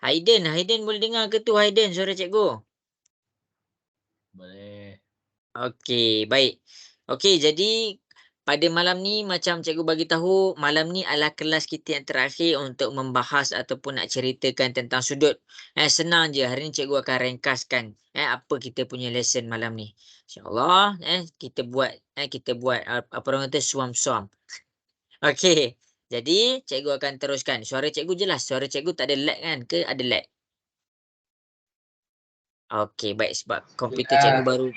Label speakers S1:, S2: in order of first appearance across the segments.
S1: Haiden boleh dengar ke tu Haiden suara cikgu?
S2: Boleh.
S1: Okey, baik. Okey, jadi pada malam ni macam cikgu bagi tahu, malam ni adalah kelas kita yang terakhir untuk membahas ataupun nak ceritakan tentang sudut. Senang je, hari ni cikgu akan ringkaskan apa kita punya lesson malam ni. InsyaAllah kita buat apa orang kata suam-suam. Okey. Jadi cikgu akan teruskan. Suara cikgu jelas, suara cikgu tak ada lag kan ke ada lag? Okey, baik sebab komputer cikgu
S2: Jelas.
S1: baru.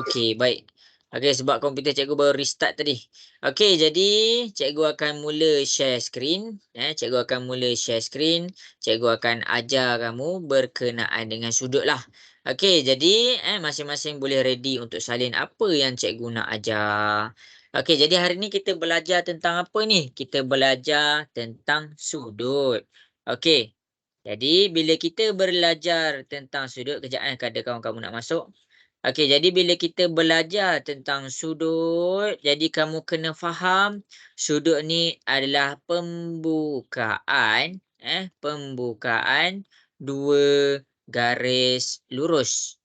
S1: Okey, baik. Okey, sebab komputer cikgu baru restart tadi. Okey, jadi cikgu akan mula share screen. Cikgu akan mula share screen. Cikgu akan ajar kamu berkenaan dengan sudut lah. Okey, jadi masing-masing boleh ready untuk salin apa yang cikgu nak ajar. Okey, jadi hari ni kita belajar tentang apa ni? Kita belajar tentang sudut. Okey. Jadi bila kita belajar tentang sudut, kejap ada kawan kamu nak masuk. Okey, jadi bila kita belajar tentang sudut, jadi kamu kena faham sudut ni adalah pembukaan dua garis lurus.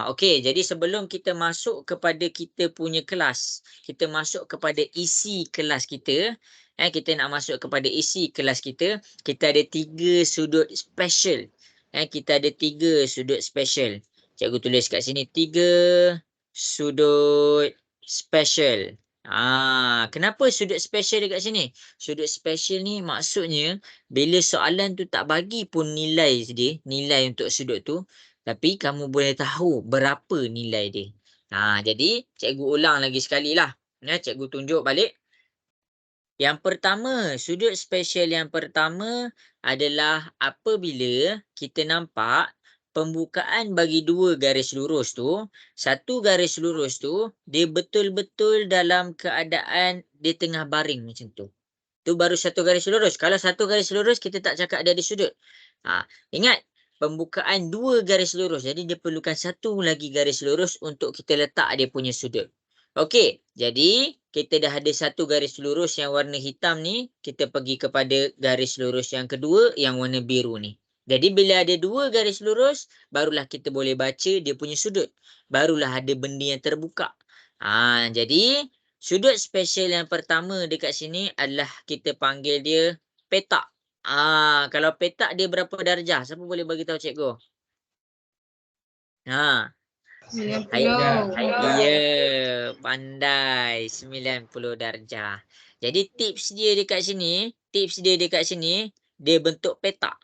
S1: Okey, jadi sebelum kita masuk kepada kita punya kelas, kita masuk kepada isi kelas kita, kita nak masuk kepada isi kelas kita, kita ada 3 sudut special. Kita ada 3 sudut special. Cikgu tulis kat sini 3 sudut special. Kenapa sudut special dekat sini? Sudut special ni maksudnya bila soalan tu tak bagi pun nilai dia, nilai untuk sudut tu, tapi kamu boleh tahu berapa nilai dia. Jadi cikgu ulang lagi sekali lah. Cikgu tunjuk balik. Yang pertama, sudut special yang pertama adalah apabila kita nampak pembukaan bagi 2 garis lurus tu, satu garis lurus tu dia betul-betul dalam keadaan dia tengah baring macam tu. Tu baru satu garis lurus. Kalau satu garis lurus kita tak cakap dia ada sudut. Ingat pembukaan 2 garis lurus. Jadi dia perlukan satu lagi garis lurus untuk kita letak dia punya sudut. Okey, jadi kita dah ada satu garis lurus yang warna hitam ni, kita pergi kepada garis lurus yang kedua yang warna biru ni. Jadi bila ada 2 garis lurus, barulah kita boleh baca dia punya sudut. Barulah ada benda yang terbuka. Jadi sudut special yang pertama dekat sini adalah kita panggil dia petak. Kalau petak dia berapa darjah? Siapa boleh bagi tahu cikgu? Ha.
S3: 90.
S1: Ya, pandai 90 darjah. Jadi tips dia dekat sini, dia bentuk petak.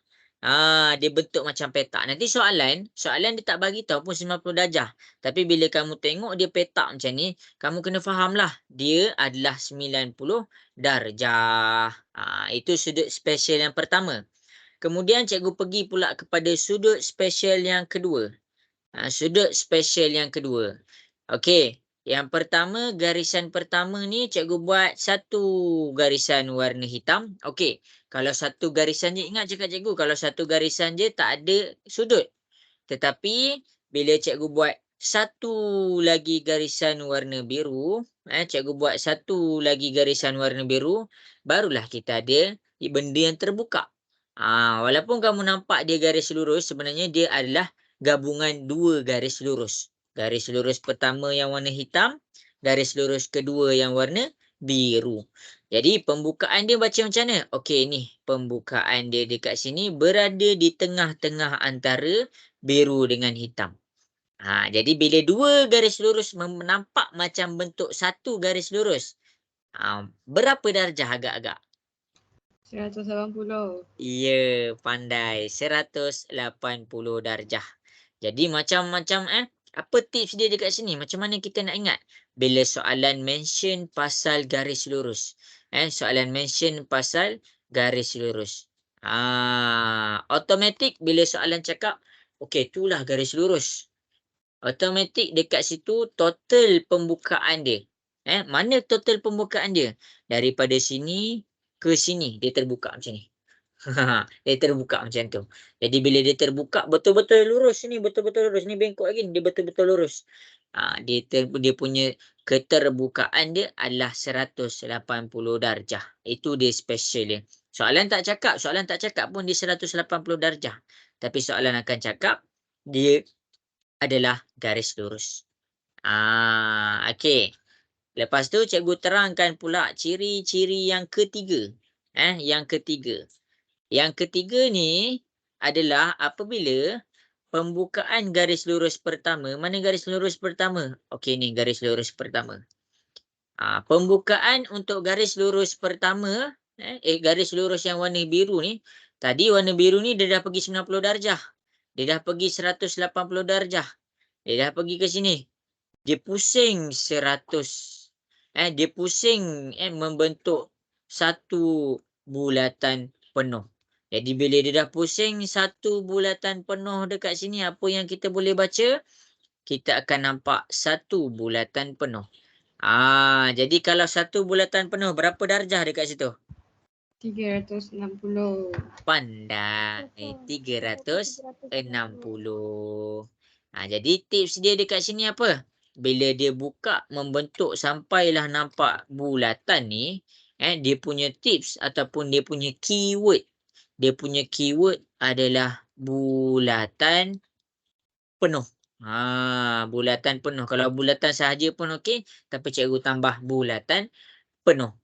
S1: Dia bentuk macam petak. Nanti soalan dia tak bagi tahu pun 90 darjah. Tapi bila kamu tengok dia petak macam ni, kamu kena fahamlah dia adalah 90 darjah. Itu sudut special yang pertama. Kemudian cikgu pergi pula kepada sudut special yang kedua. Sudut special yang kedua. Okey, yang pertama garisan pertama ni cikgu buat satu garisan warna hitam. Okey, kalau satu garisan je ingat cakap cikgu, kalau satu garisan je tak ada sudut. Tetapi bila cikgu buat satu lagi garisan warna biru, cikgu buat satu lagi garisan warna biru, barulah kita ada benda yang terbuka. Walaupun kamu nampak dia garis lurus, sebenarnya dia adalah gabungan 2 garis lurus. Garis lurus pertama yang warna hitam, garis lurus kedua yang warna biru. Jadi pembukaan dia baca macam mana? Okey, ni pembukaan dia dekat sini berada di tengah-tengah antara biru dengan hitam. Jadi bila 2 garis lurus nampak macam bentuk satu garis lurus, berapa darjah agak-agak?
S3: 180.
S1: Ya, pandai. 180 darjah. Jadi macam-macam apa tips dia dekat sini? Macam mana kita nak ingat? Bila soalan mention pasal garis lurus. Soalan mention pasal garis lurus. Automatik bila soalan cakap, okey, itulah garis lurus. Automatik dekat situ total pembukaan dia. Mana total pembukaan dia? Daripada sini ke sini dia terbuka macam ni. Dia terbuka macam tu. Jadi bila dia terbuka betul-betul lurus ni, betul-betul lurus ni bengkok lagi dia betul-betul lurus. Dia punya keterbukaan dia adalah 180 darjah. Itu dia special dia. Soalan tak cakap pun dia 180 darjah. Tapi soalan akan cakap dia adalah garis lurus. Okey. Lepas tu cikgu terangkan pula ciri-ciri yang ketiga. Yang ketiga. Yang ketiga ni adalah apabila pembukaan garis lurus pertama. Mana garis lurus pertama? Okey, ni garis lurus pertama. Pembukaan untuk garis lurus pertama, garis lurus yang warna biru ni, tadi warna biru ni dia dah pergi 90 darjah. Dia dah pergi 180 darjah. Dia dah pergi ke sini. Dia pusing 100. Dia pusing membentuk satu bulatan penuh. Jadi bila dia dah pusing satu bulatan penuh dekat sini, apa yang kita boleh baca? Kita akan nampak satu bulatan penuh. Jadi kalau satu bulatan penuh, berapa darjah dekat situ?
S3: 360.
S1: Pandai. 360. Jadi tips dia dekat sini apa? Bila dia buka membentuk sampailah nampak bulatan ni, dia punya tips ataupun dia punya keyword. Dia punya keyword adalah bulatan penuh. Bulatan penuh. Kalau bulatan sahaja pun okey, tapi cikgu tambah bulatan penuh.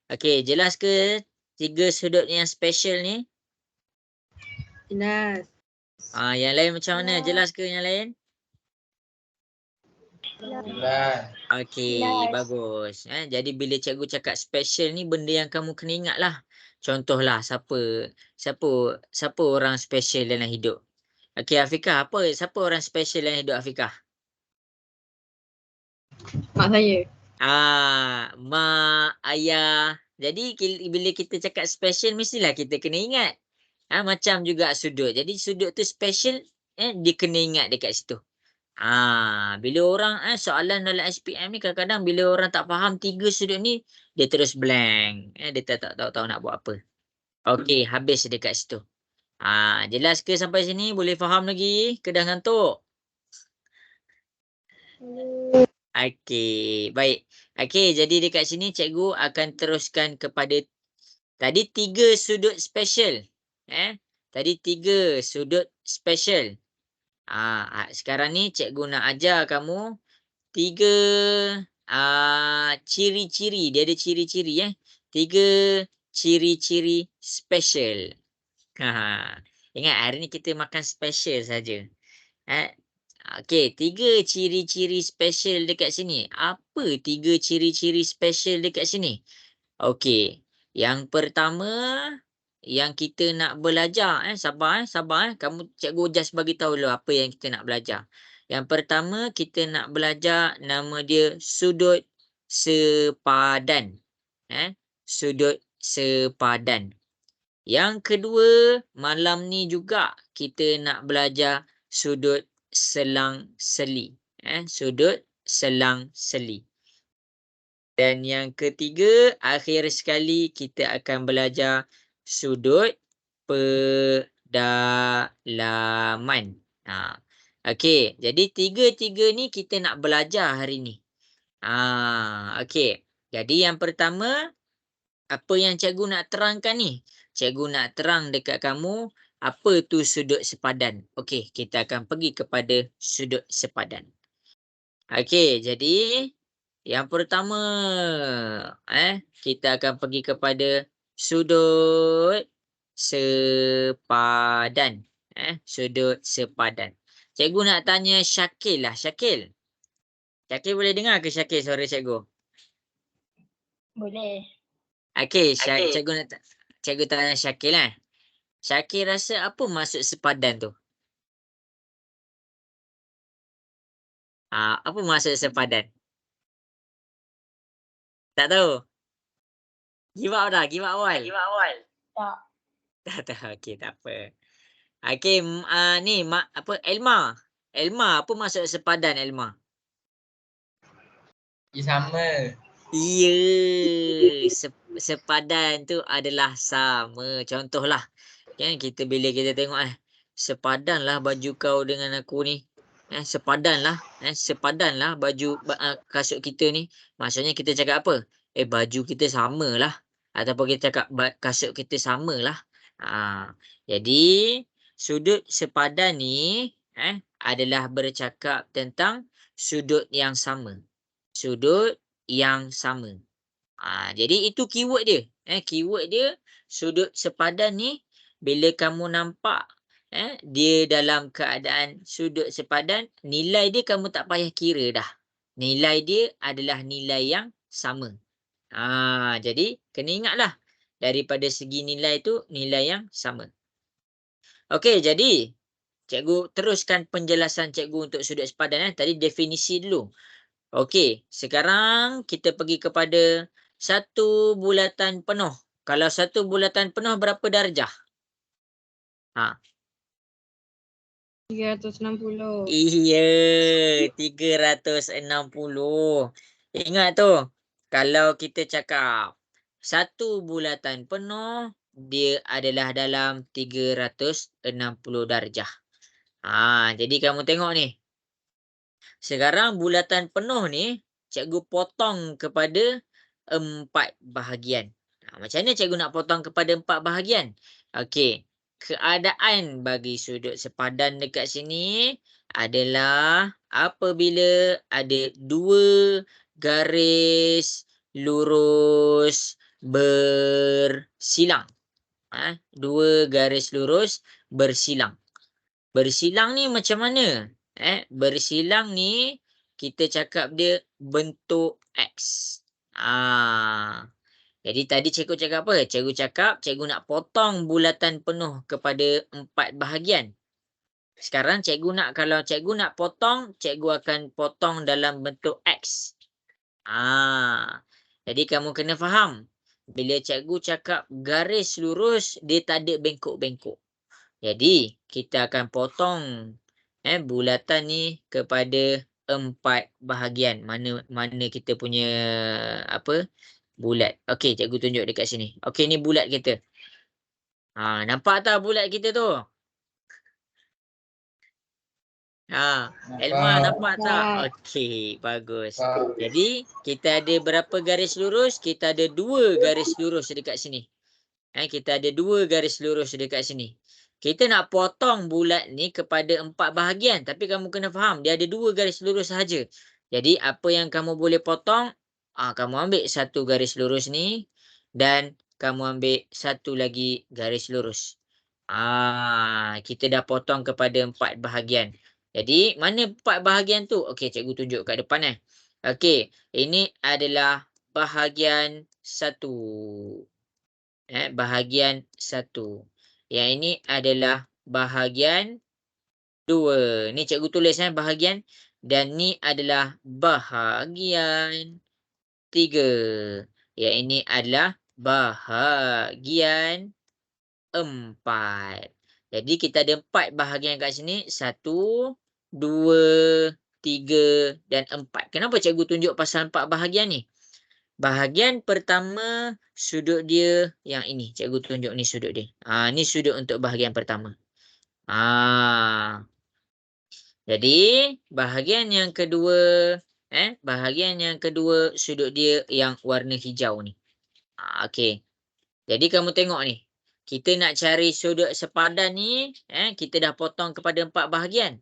S1: Okey, jelas ke 3 sudut yang special ni?
S3: Jelas.
S1: Yang lain macam mana? Jelas ke yang lain?
S2: Jelas.
S1: Okey, bagus. Jadi bila cikgu cakap special ni, benda yang kamu kena ingat lah. Contohlah, siapa orang special dalam hidup? Okey, Afiqah, siapa orang special dalam hidup Afiqah?
S3: Mak saya.
S1: Mak, ayah. Jadi bila kita cakap special, mestilah kita kena ingat. Macam juga sudut. Jadi sudut tu special, dia kena ingat dekat situ. Bila orang soalan dalam SPM ni kadang-kadang bila orang tak faham 3 sudut ni, dia terus blank. Dia tak tahu nak buat apa. Okey, habis dekat situ. Jelas ke sampai sini? Boleh faham lagi? Ke dah ngantuk? Okey, baik. Okey, jadi dekat sini cikgu akan teruskan kepada tadi 3 sudut special. Tadi 3 sudut special. Sekarang ni cikgu nak ajar kamu 3 ciri-ciri. Dia ada ciri-ciri 3 ciri-ciri special. Ingat hari ni kita makan special saja. Okey, 3 ciri-ciri special dekat sini. Apa 3 ciri-ciri special dekat sini? Okey, yang pertama yang kita nak belajar, sabar. Kamu cikgu just bagi tahu dulu apa yang kita nak belajar. Yang pertama kita nak belajar nama dia sudut sepadan. Sudut sepadan. Yang kedua, malam ni juga kita nak belajar sudut selang-seli. Sudut selang-seli. Dan yang ketiga, akhir sekali kita akan belajar sudut pedalaman. Okey, jadi 3 ni kita nak belajar hari ni. Okey. Jadi yang pertama, apa yang cikgu nak terangkan ni? Cikgu nak terang dekat kamu apa tu sudut sepadan. Okey, kita akan pergi kepada sudut sepadan. Okey, jadi yang pertama, kita akan pergi kepada sudut sepadan. Sudut sepadan. Cikgu nak tanya Syakil lah. Syakil boleh dengar ke Syakil suara cikgu?
S4: Boleh.
S1: Okey, cikgu tanya Syakil lah. Syakil rasa apa maksud sepadan tu? Apa maksud sepadan? Tak tahu? Give up awal?
S4: Tak.
S1: Tak tahu. Okey, tak apa. Okey, ni Elma. Apa maksud sepadan Elma?
S2: Sama.
S1: Ya, sepadan tu adalah sama. Contohlah, kita bila kita tengok sepadanlah baju kau dengan aku ni. Sepadanlah baju kasut kita ni. Maksudnya kita cakap apa? Baju kita samalah. Ataupun kita cakap kasut kita sama lah. Jadi sudut sepadan ni adalah bercakap tentang sudut yang sama. Sudut yang sama. Jadi itu keyword dia. Keyword dia sudut sepadan ni bila kamu nampak dia dalam keadaan sudut sepadan, nilai dia kamu tak payah kira dah. Nilai dia adalah nilai yang sama. Jadi kena ingatlah daripada segi nilai tu nilai yang sama. Okey, jadi cikgu teruskan penjelasan cikgu untuk sudut sepadan. Tadi definisi dulu. Okey, sekarang kita pergi kepada satu bulatan penuh. Kalau satu bulatan penuh berapa darjah?
S3: 360.
S1: Iya, 360. Ingat tu, kalau kita cakap satu bulatan penuh, dia adalah dalam 360 darjah. Jadi kamu tengok ni. Sekarang bulatan penuh ni, cikgu potong kepada 4 bahagian. Macam mana cikgu nak potong kepada 4 bahagian? Okey, keadaan bagi sudut sepadan dekat sini adalah apabila ada 2 garis lurus bersilang. 2 garis lurus bersilang. Bersilang ni macam mana? Bersilang ni kita cakap dia bentuk X. Jadi tadi cikgu cakap apa? Cikgu cakap cikgu nak potong bulatan penuh kepada 4 bahagian. Sekarang kalau cikgu nak potong, cikgu akan potong dalam bentuk X. Jadi kamu kena faham. Bila cikgu cakap garis lurus, dia tak ada bengkok-bengkok. Jadi kita akan potong bulatan ni kepada 4 bahagian. Mana kita punya bulat. Okey, cikgu tunjuk dekat sini. Okey, ni bulat kita. Nampak tak bulat kita tu? Elma nampak tak? Okey, bagus. Jadi kita ada berapa garis lurus? Kita ada 2 garis lurus dekat sini. Kita ada 2 garis lurus dekat sini. Kita nak potong bulat ni kepada 4 bahagian. Tapi kamu kena faham, dia ada 2 garis lurus sahaja. Jadi apa yang kamu boleh potong, kamu ambil satu garis lurus ni dan kamu ambil satu lagi garis lurus. Kita dah potong kepada 4 bahagian. Jadi mana 4 bahagian tu? Okey, cikgu tunjuk kat depan Okey, ini adalah bahagian 1. Bahagian 1. Yang ini adalah bahagian 2. Ni cikgu tulis bahagian, dan ni adalah bahagian 3. Yang ini adalah bahagian 4. Jadi kita ada 4 bahagian kat sini. 1, 2, 3 dan 4. Kenapa cikgu tunjuk pasal 4 bahagian ni? Bahagian pertama sudut dia yang ini. Cikgu tunjuk ni sudut dia. Ni sudut untuk bahagian pertama. Jadi bahagian yang kedua, bahagian yang kedua sudut dia yang warna hijau ni. Okey. Jadi kamu tengok ni. Kita nak cari sudut sepadan ni, kita dah potong kepada 4 bahagian.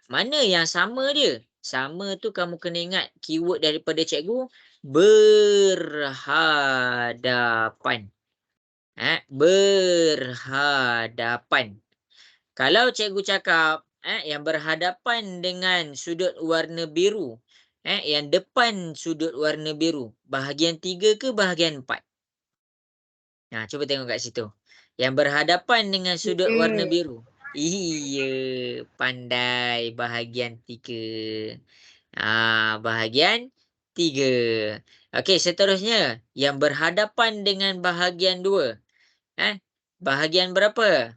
S1: Mana yang sama dia? Sama tu kamu kena ingat keyword daripada cikgu, berhadapan. Berhadapan. Kalau cikgu cakap yang berhadapan dengan sudut warna biru, yang depan sudut warna biru, bahagian 3 ke bahagian 4? Cuba tengok kat situ. Yang berhadapan dengan sudut warna biru. Iya, pandai. Bahagian 3. Bahagian 3. Okey, seterusnya. Yang berhadapan dengan bahagian 2. Bahagian berapa?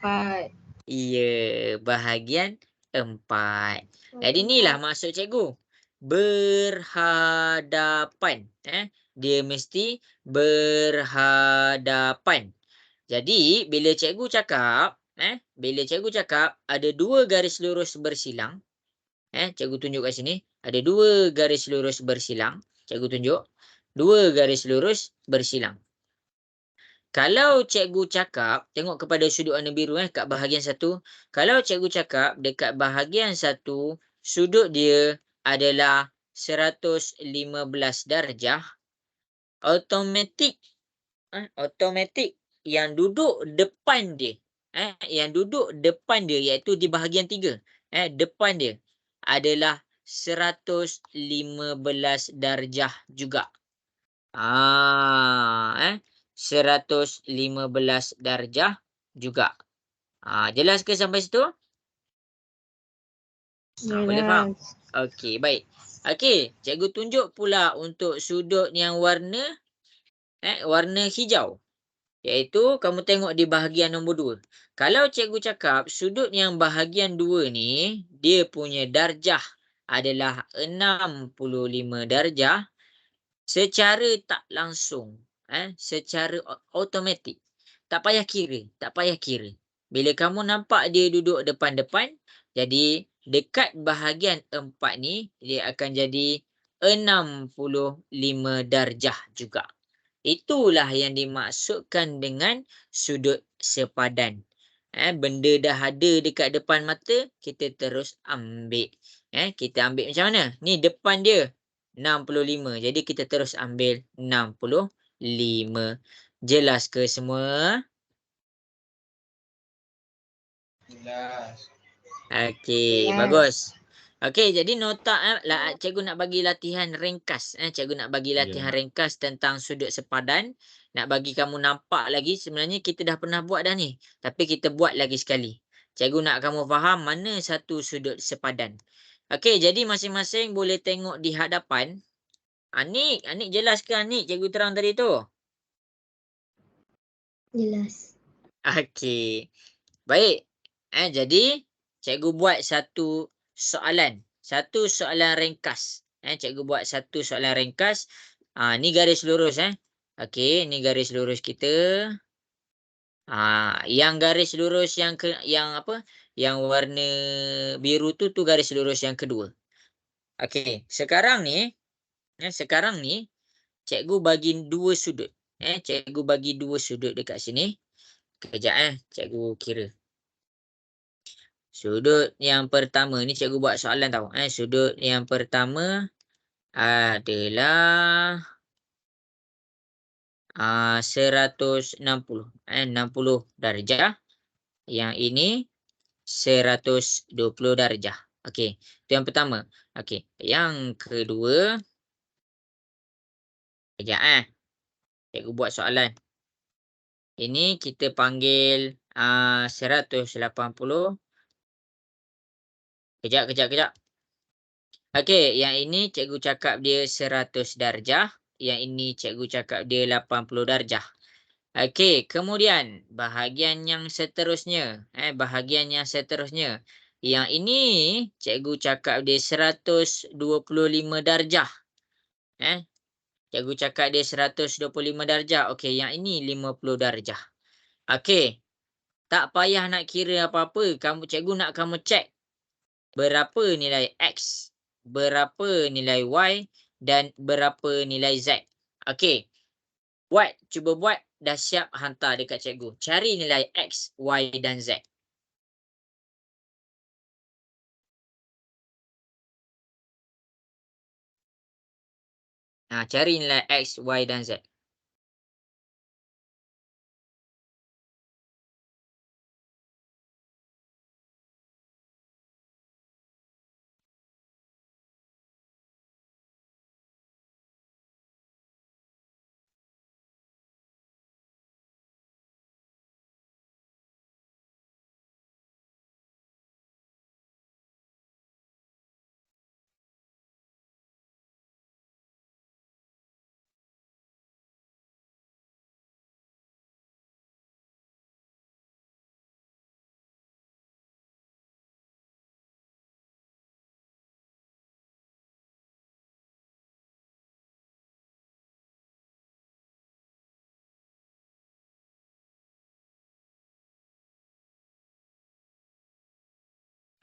S3: 4.
S1: Iya, bahagian 4. Jadi inilah maksud cikgu. Berhadapan. Dia mesti berhadapan. Jadi bila cikgu cakap ada 2 garis lurus bersilang. Cikgu tunjuk kat sini. Ada 2 garis lurus bersilang. Cikgu tunjuk. 2 garis lurus bersilang. Kalau cikgu cakap, tengok kepada sudut warna biru kat bahagian 1. Kalau cikgu cakap dekat bahagian 1, sudut dia adalah 115 darjah, automatik yang duduk depan dia, iaitu di bahagian 3, depan dia adalah 115 darjah juga. 115 darjah juga. Jelas ke sampai situ? Boleh faham?
S3: Jelas.
S1: Okey, baik. Okey, cikgu tunjuk pula untuk sudut yang warna hijau. Iaitu kamu tengok di bahagian nombor 2. Kalau cikgu cakap sudut yang bahagian 2 ni, dia punya darjah adalah 65 darjah, secara tak langsung, secara automatik. Tak payah kira. Bila kamu nampak dia duduk depan-depan, jadi dekat bahagian 4 ni, dia akan jadi 65 darjah juga. Itulah yang dimaksudkan dengan sudut sepadan. Benda dah ada dekat depan mata, kita terus ambil. Kita ambil macam mana? Ni depan dia 65. Jadi kita terus ambil 65. Jelas ke semua?
S2: Jelas.
S1: Okey,
S3: Jelas.
S1: bagus. Okey, jadi nota cikgu nak bagi latihan ringkas. Cikgu nak bagi latihan ringkas tentang sudut sepadan. Nak bagi kamu nampak lagi, sebenarnya kita dah pernah buat dah ni. Tapi kita buat lagi sekali. Cikgu nak kamu faham mana satu sudut sepadan. Okey, jadi masing-masing boleh tengok di hadapan. Anik jelas ke Anik cikgu terang tadi tu?
S3: Jelas.
S1: Okey. Baik. Jadi cikgu buat satu soalan. Satu soalan ringkas. Cikgu buat satu soalan ringkas. Ni garis lurus Okey, ni garis lurus kita. Yang garis lurus yang warna biru tu garis lurus yang kedua. Okey, sekarang ni cikgu bagi dua sudut. Cikgu bagi dua sudut dekat sini. Kejap cikgu kira. Sudut yang pertama ni cikgu buat soalan tau. Sudut yang pertama adalah 160. 60 darjah. Yang ini 120 darjah. Okey, itu yang pertama. Okey, yang kedua. Kejap cikgu buat soalan. Ini kita panggil 180. Kejap. Okey, yang ini cikgu cakap dia 100 darjah. Yang ini cikgu cakap dia 80 darjah. Okey, kemudian bahagian yang seterusnya. Yang ini cikgu cakap dia 125 darjah. Cikgu cakap dia 125 darjah. Okey, yang ini 50 darjah. Okey, tak payah nak kira apa-apa. Cikgu nak kamu cek berapa nilai X, berapa nilai Y dan berapa nilai Z. Okey. Cuba buat, dah siap hantar dekat cikgu. Cari nilai X, Y dan Z. Cari nilai X, Y dan Z.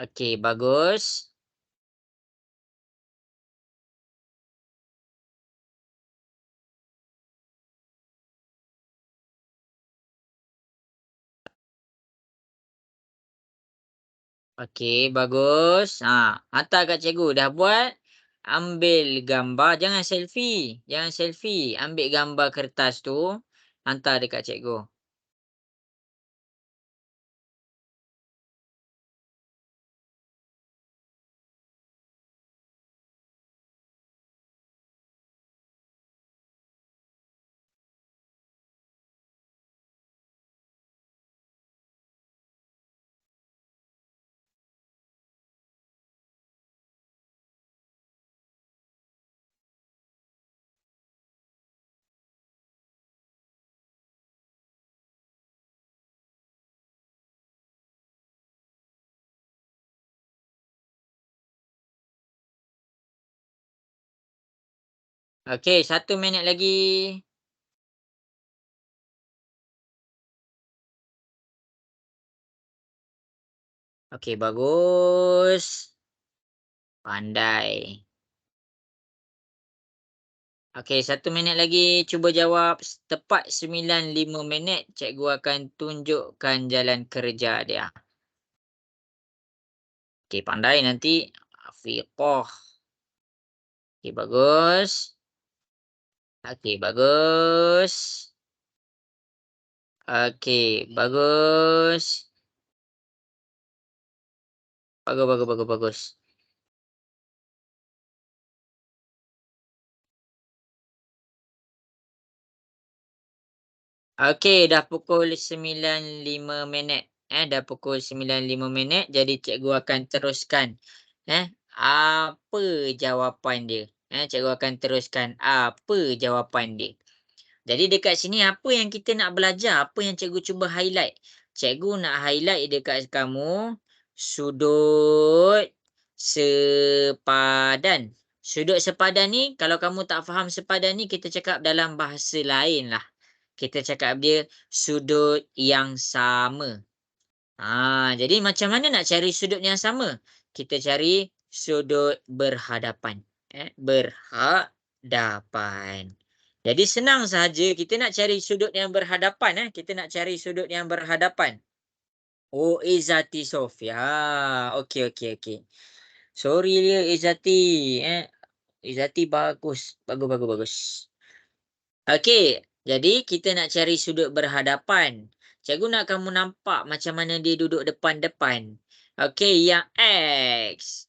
S1: Okey, bagus. Okey, bagus. Hantar kat cikgu. Dah buat? Ambil gambar. Jangan selfie. Jangan selfie. Ambil gambar kertas tu. Hantar dekat cikgu. Okey, 1 minit lagi. Okey, bagus. Pandai. Okey, 1 minit lagi. Cuba jawab tepat 95 minit. Cikgu akan tunjukkan jalan kerja dia. Okey, pandai nanti. Afiqah. Okey, bagus. Okey, bagus. Okey, bagus. Bagus, bagus, bagus, bagus. Okey, dah pukul 95 minit. Dah pukul 95 minit. Jadi cikgu akan teruskan. Apa jawapan dia? Cikgu akan teruskan apa jawapan dia. Jadi dekat sini apa yang kita nak belajar? Apa yang cikgu cuba highlight? Cikgu nak highlight dekat kamu sudut sepadan. Sudut sepadan ni kalau kamu tak faham sepadan ni kita cakap dalam bahasa lain lah. Kita cakap dia sudut yang sama. Jadi macam mana nak cari sudut yang sama? Kita cari sudut berhadapan. Berhadapan. Jadi senang sahaja kita nak cari sudut yang berhadapan. Kita nak cari sudut yang berhadapan. Oh, Izzati Sofia. Okey, okey, okey. Sorry dia Izzati. Izzati bagus. Bagus, bagus, bagus. Okey, jadi kita nak cari sudut berhadapan. Cikgu nak kamu nampak macam mana dia duduk depan-depan. Okey, yang X.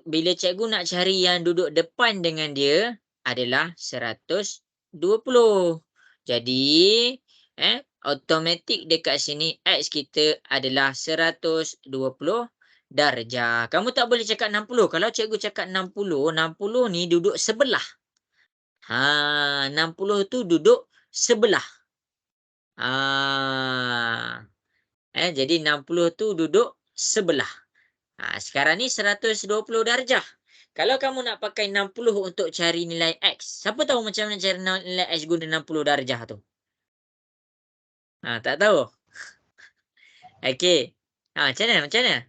S1: Bila cikgu nak cari yang duduk depan dengan dia adalah 120. Jadi, automatik dekat sini X kita adalah 120 darjah. Kamu tak boleh cakap 60. Kalau cikgu cakap 60, 60 ni duduk sebelah. 60 tu duduk sebelah. Jadi 60 tu duduk sebelah. Sekarang ni 120 darjah. Kalau kamu nak pakai 60 untuk cari nilai X, siapa tahu macam mana cari nilai X guna 60 darjah tu? Tak tahu? Okey. Macam mana? Macam mana?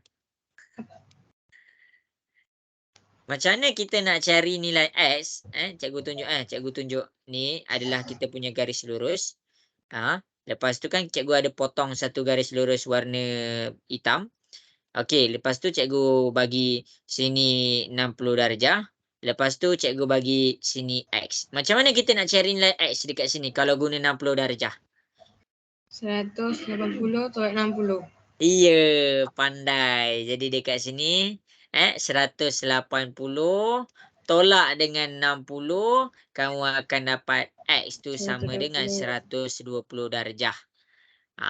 S1: Macam mana kita nak cari nilai X? Cikgu tunjuk ni adalah kita punya garis lurus. Lepas tu kan cikgu ada potong satu garis lurus warna hitam. Okey, lepas tu cikgu bagi sini 60 darjah. Lepas tu cikgu bagi sini X. Macam mana kita nak cari nilai X dekat sini kalau guna 60 darjah?
S3: 180 tolak 60.
S1: Iya, pandai. Jadi dekat sini 180 tolak dengan 60, kamu akan dapat X tu sama dengan 120 darjah.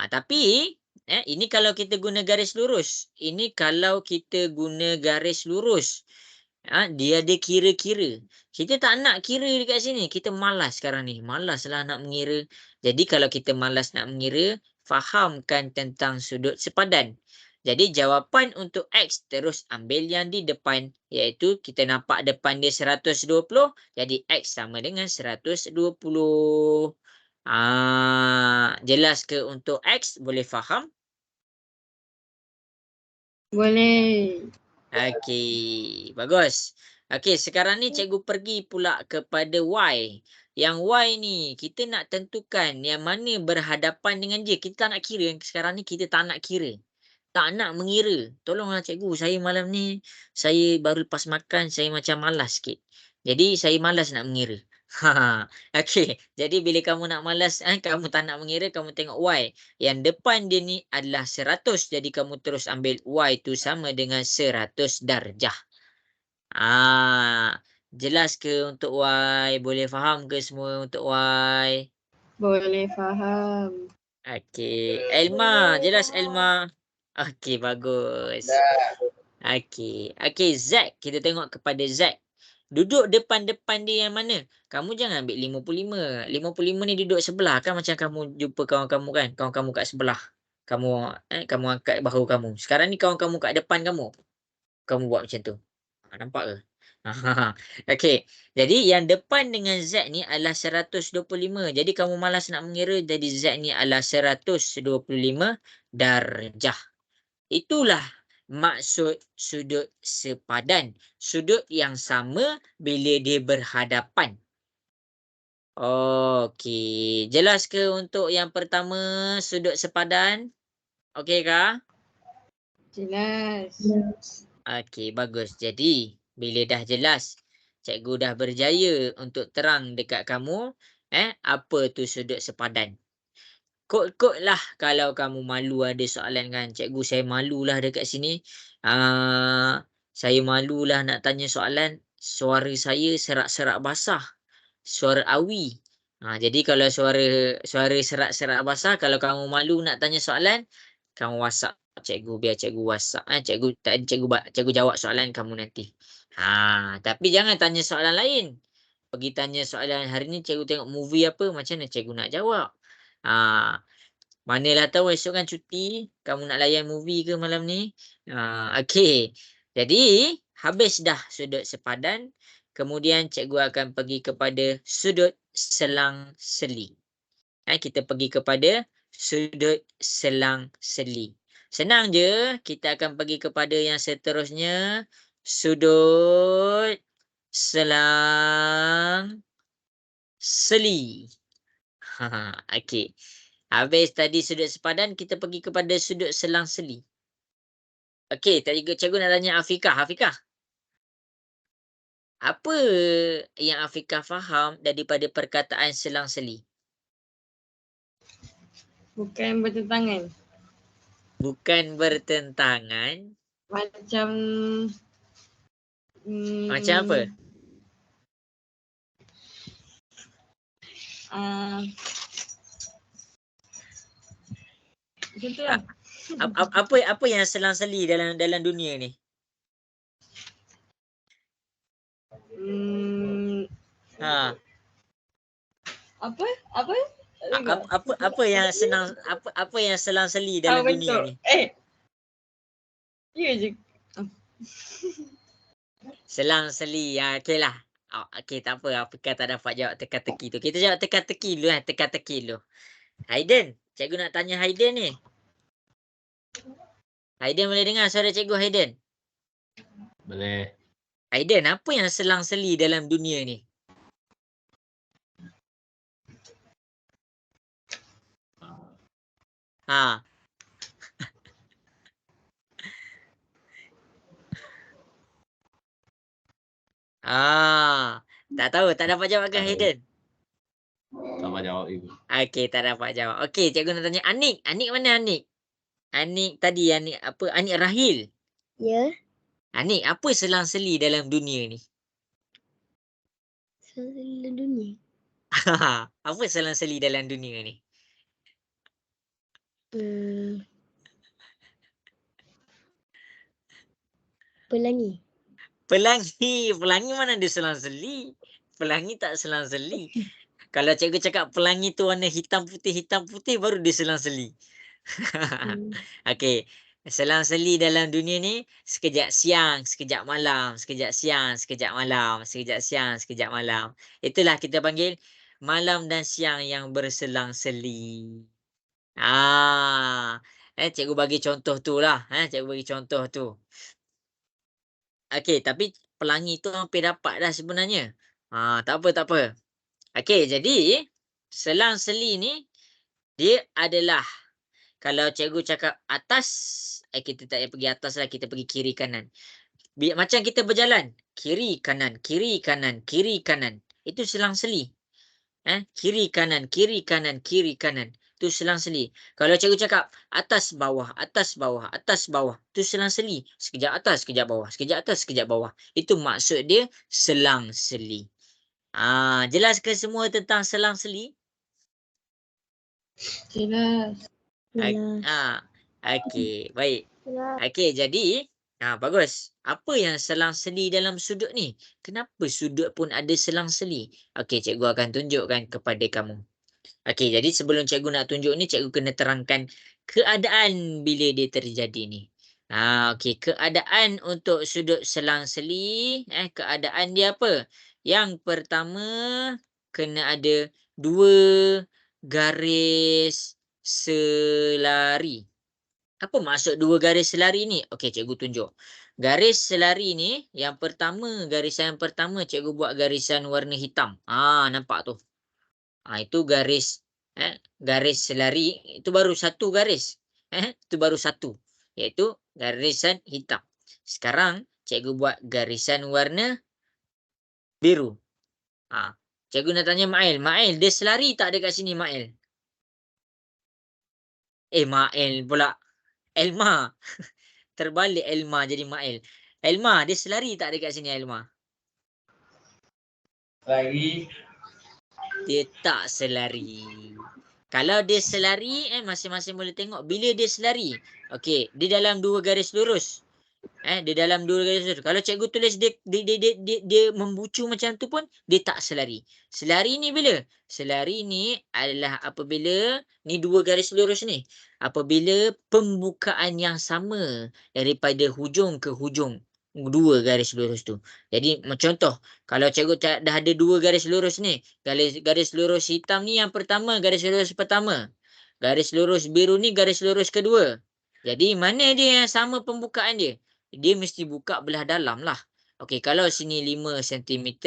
S1: Tapi ini kalau kita guna garis lurus. Ini kalau kita guna garis lurus. Dia ada kira-kira. Kita tak nak kira dekat sini. Kita malas sekarang ni. Malaslah nak mengira. Jadi kalau kita malas nak mengira, fahamkan tentang sudut sepadan. Jadi jawapan untuk X terus ambil yang di depan. Iaitu kita nampak depan dia 120. Jadi X sama dengan 120. Jelas ke untuk X? Boleh faham?
S3: Boleh.
S1: Okey, bagus. Okey, sekarang ni cikgu pergi pula kepada Y. Yang Y ni kita nak tentukan yang mana berhadapan dengan dia. Kita tak nak kira. Sekarang ni kita tak nak kira. tak nak mengira. Tolonglah cikgu, saya malam ni, saya baru lepas makan, saya macam malas sikit. Jadi saya malas nak mengira. Okey, jadi bila kamu nak malas, kamu tak nak mengira, kamu tengok Y. Yang depan dia ni adalah 100. Jadi kamu terus ambil Y tu sama dengan 100 darjah. Jelas ke untuk Y? Boleh faham ke semua untuk Y?
S3: Boleh faham.
S1: Okey, Elma, jelas Elma? Okey, bagus.
S2: Dah.
S1: Okey, Z. Kita tengok kepada Z. Duduk depan-depan dia yang mana? Kamu jangan ambil 55. 55 ni duduk sebelah kan, macam kamu jumpa kawan kamu kan? Kawan kamu kat sebelah. Kamu angkat bahu kamu. Sekarang ni kawan kamu kat depan kamu. Kamu buat macam tu. Nampak ke? Okey. Jadi yang depan dengan Z ni adalah 125. Jadi kamu malas nak mengira, jadi Z ni adalah 125 darjah. Itulah maksud sudut sepadan. Sudut yang sama bila dia berhadapan. Okey. Jelas ke untuk yang pertama, sudut sepadan? Okey kah?
S3: Jelas.
S1: Okey, bagus. Jadi, bila dah jelas, cikgu dah berjaya untuk terang dekat kamu, apa tu sudut sepadan. Kot-kotlah kalau kamu malu ada soalan kan. Cikgu, saya malulah dekat sini. Saya malulah nak tanya soalan. Suara saya serak-serak basah. Suara awi. Jadi kalau suara serak-serak basah, kalau kamu malu nak tanya soalan, kamu WhatsApp cikgu, biar cikgu WhatsApp. Cikgu jawab soalan kamu nanti. Tapi jangan tanya soalan lain. Pergi tanya soalan hari ni, cikgu tengok movie apa, macam mana cikgu nak jawab? Manalah tahu esok kan cuti, kamu nak layan movie ke malam ni? Okey. Jadi, habis dah sudut sepadan. Kemudian cikgu akan pergi kepada sudut selang-seli. Kita pergi kepada sudut selang-seli. Senang je, kita akan pergi kepada yang seterusnya. Sudut selang-seli. Okey. Habis tadi sudut sepadan, kita pergi kepada sudut selang-seli. Okey, cikgu nak tanya Afikah. Afikah, apa yang Afikah faham daripada perkataan selang-seli?
S3: Bukan bertentangan.
S1: Bukan bertentangan.
S3: Macam
S1: Macam apa?
S3: Macam tu lah.
S1: Apa yang selang-seli dalam dunia ni?
S3: Apa?
S1: Apa yang selang-seli dalam dunia ni?
S3: Ya je.
S1: Selang-seli. Okeylah. Okey, tak apa. Afikah tak dapat jawab teka-teki tu. Kita jawab teka-teki dulu. Teka-teki dulu. Haiden. Cikgu nak tanya Haiden ni. Haiden boleh dengar suara cikgu, Haiden?
S4: Boleh.
S1: Haiden, apa yang selang-seli dalam dunia ni? Tak tahu, tak dapat jawab ke Haiden?
S4: Tak dapat jawab ibu.
S1: Okey, tak dapat jawab. Okey, cikgu nak tanya Anik. Anik mana Anik? Anik tadi, Anik apa? Anik Rahil.
S5: Ya.
S1: Anik, apa selang-seli dalam dunia ni?
S5: Selang dunia.
S1: Apa selang-seli dalam dunia ni?
S5: Pelangi.
S1: Pelangi mana ada selang-seli? Pelangi tak selang-seli. Kalau cikgu cakap pelangi tu warna hitam putih baru dia selang-seli. Okey. Selang-seli dalam dunia ni sekejap siang, sekejap malam, sekejap siang, sekejap malam, sekejap siang, sekejap malam. Itulah kita panggil malam dan siang yang berselang-seli. Cikgu bagi contoh tu lah. Cikgu bagi contoh tu. Okey, tapi pelangi tu hampir dapat dah sebenarnya. Tak apa. Okey, jadi selang-seli ni dia adalah, Kalau cikgu cakap atas, kita tak payah pergi atas lah, kita pergi kiri kanan. Macam kita berjalan, kiri kanan, kiri kanan, kiri kanan. Itu selang-seli. Kiri kanan, kiri kanan, kiri kanan. Itu selang-seli. Kalau cikgu cakap atas bawah, atas bawah, atas bawah. Itu selang-seli. Sekejap atas, sekejap bawah. Sekejap atas, sekejap bawah. Itu maksud dia selang-seli. Jelas ke semua tentang selang-seli?
S3: Jelas.
S5: Jelas.
S1: Okey, baik.
S5: Jelas.
S1: Okey, jadi bagus. Apa yang selang-seli dalam sudut ni? Kenapa sudut pun ada selang-seli? Okey, cikgu akan tunjukkan kepada kamu. Okey, jadi sebelum cikgu nak tunjuk ni, cikgu kena terangkan keadaan bila dia terjadi ni. Okey, keadaan untuk sudut selang-seli, keadaan dia apa? Yang pertama, kena ada 2 garis selari. Apa maksud 2 garis selari ni? Okey, cikgu tunjuk. Garis selari ni, yang pertama, garisan yang pertama cikgu buat garisan warna hitam. Nampak tu. Itu garis garis selari, itu baru satu garis. Itu baru satu, iaitu garisan hitam. Sekarang cikgu buat garisan warna biru. Cikgu nak tanya Mail. Mail, dia selari tak dekat sini Mail? Mail pula. Elma. Terbalik Elma jadi Mail. Elma, dia selari tak dekat sini Elma?
S2: Lagi.
S1: Dia tak selari. Kalau dia selari, masing-masing boleh tengok bila dia selari. Okey, dia dalam 2 garis lurus. Dia dalam 2 garis lurus. Kalau cikgu tulis dia membucu macam tu pun, dia tak selari. Selari ni bila? Selari ni adalah apabila ni 2 garis lurus ni. Apabila pembukaan yang sama daripada hujung ke hujung 2 garis lurus tu. Jadi contoh, kalau cikgu dah ada 2 garis lurus ni, garis lurus hitam ni yang pertama, garis lurus pertama. Garis lurus biru ni garis lurus kedua. Jadi mana dia yang sama pembukaan dia? Dia mesti buka belah dalam lah. Okey, kalau sini 5 cm,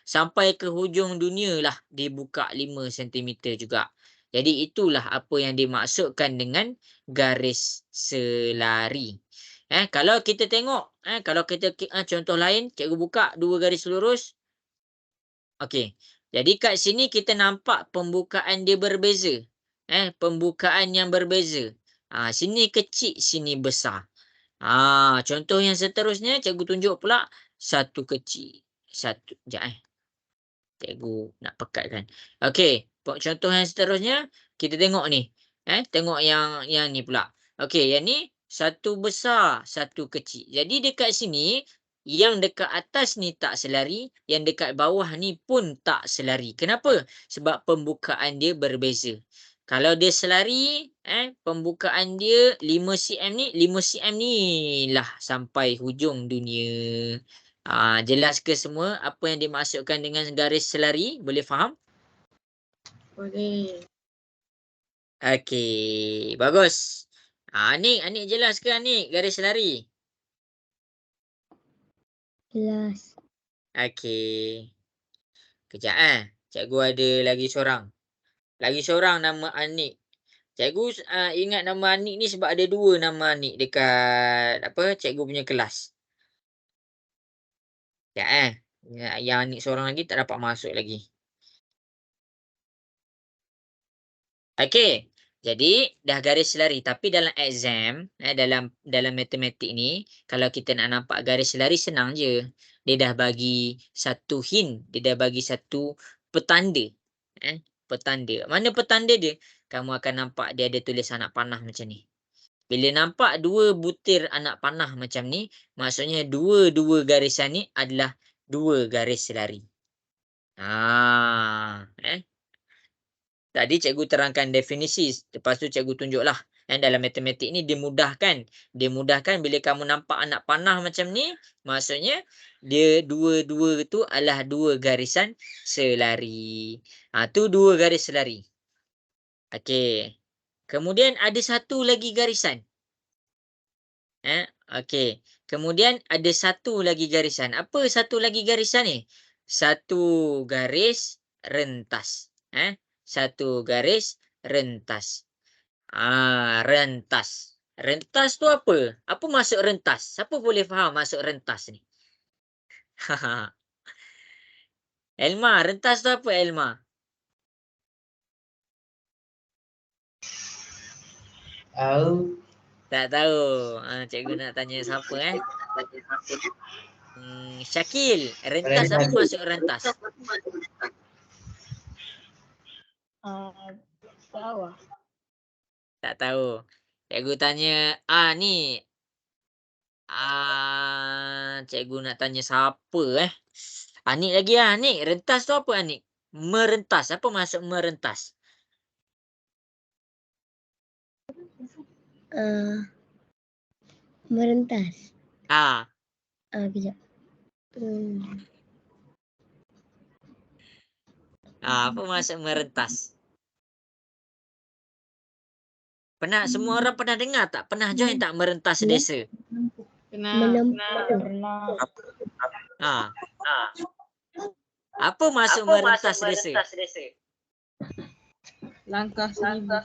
S1: sampai ke hujung dunia lah dia buka 5 cm juga. Jadi itulah apa yang dimaksudkan dengan garis selari. Kalau kita tengok, kalau kita contoh lain, cikgu buka 2 garis lurus. Okey. Jadi kat sini kita nampak pembukaan dia berbeza. Pembukaan yang berbeza. Sini kecil, sini besar. Contoh yang seterusnya cikgu tunjuk pula satu kecil. Sekejap cikgu nak pekatkan. Okey, contoh yang seterusnya kita tengok ni. Tengok yang ni pula. Okey, yang ni satu besar, satu kecil. Jadi dekat sini yang dekat atas ni tak selari, yang dekat bawah ni pun tak selari. Kenapa? Sebab pembukaan dia berbeza. Kalau dia selari, pembukaan dia 5 cm ni, 5 cm ni lah sampai hujung dunia. Jelas ke semua apa yang dimaksudkan dengan garis selari? Boleh faham?
S3: Boleh.
S1: Okey, bagus. Anik jelas ke Anik garis selari?
S5: Jelas.
S1: Okey. Kejap cikgu ada lagi seorang. Lagi seorang nama Anik. Cikgu ingat nama Anik ni sebab ada 2 nama Anik dekat cikgu punya kelas. Yang Anik seorang lagi tak dapat masuk lagi. Okey. Jadi dah garis selari, tapi dalam exam, dalam matematik ni, kalau kita nak nampak garis selari senang je. Dia dah bagi satu hint, dia dah bagi satu petanda. Petanda. Mana petanda dia? Kamu akan nampak dia ada tulis anak panah macam ni. Bila nampak 2 butir anak panah macam ni, maksudnya 2 garisan ni adalah 2 garis selari. Tadi cikgu terangkan definisi, lepas tu cikgu tunjuklah. Dalam matematik ni dimudahkan. Dimudahkan bila kamu nampak anak panah macam ni, maksudnya dia 2 tu adalah 2 garisan selari. Tu 2 garis selari. Okey. Kemudian ada satu lagi garisan. Okey. Kemudian ada satu lagi garisan. Apa satu lagi garisan ni? Satu garis rentas. Satu garis rentas. Rentas. Rentas tu apa? Apa maksud rentas? Siapa boleh faham maksud rentas ni? Elma, rentas tu apa Elma?
S2: Tahu.
S1: Tak tahu. Cikgu nak tanya siapa Syakil, rentas apa
S2: Rentas.
S1: maksud rentas?
S3: Tahu ah.
S1: Tak tahu. Cikgu tanya, ni. Cikgu nak tanya siapa Anik lagi Anik, rentas tu apa Anik? Merentas. Apa maksud merentas?
S5: Merentas. Kejap.
S1: Apa maksud merentas? Pernah semua orang pernah dengar tak? Pernah join tak merentas
S5: Ya.
S1: desa?
S3: Pernah.
S1: Apa maksud merentas desa?
S3: Langkah seribu.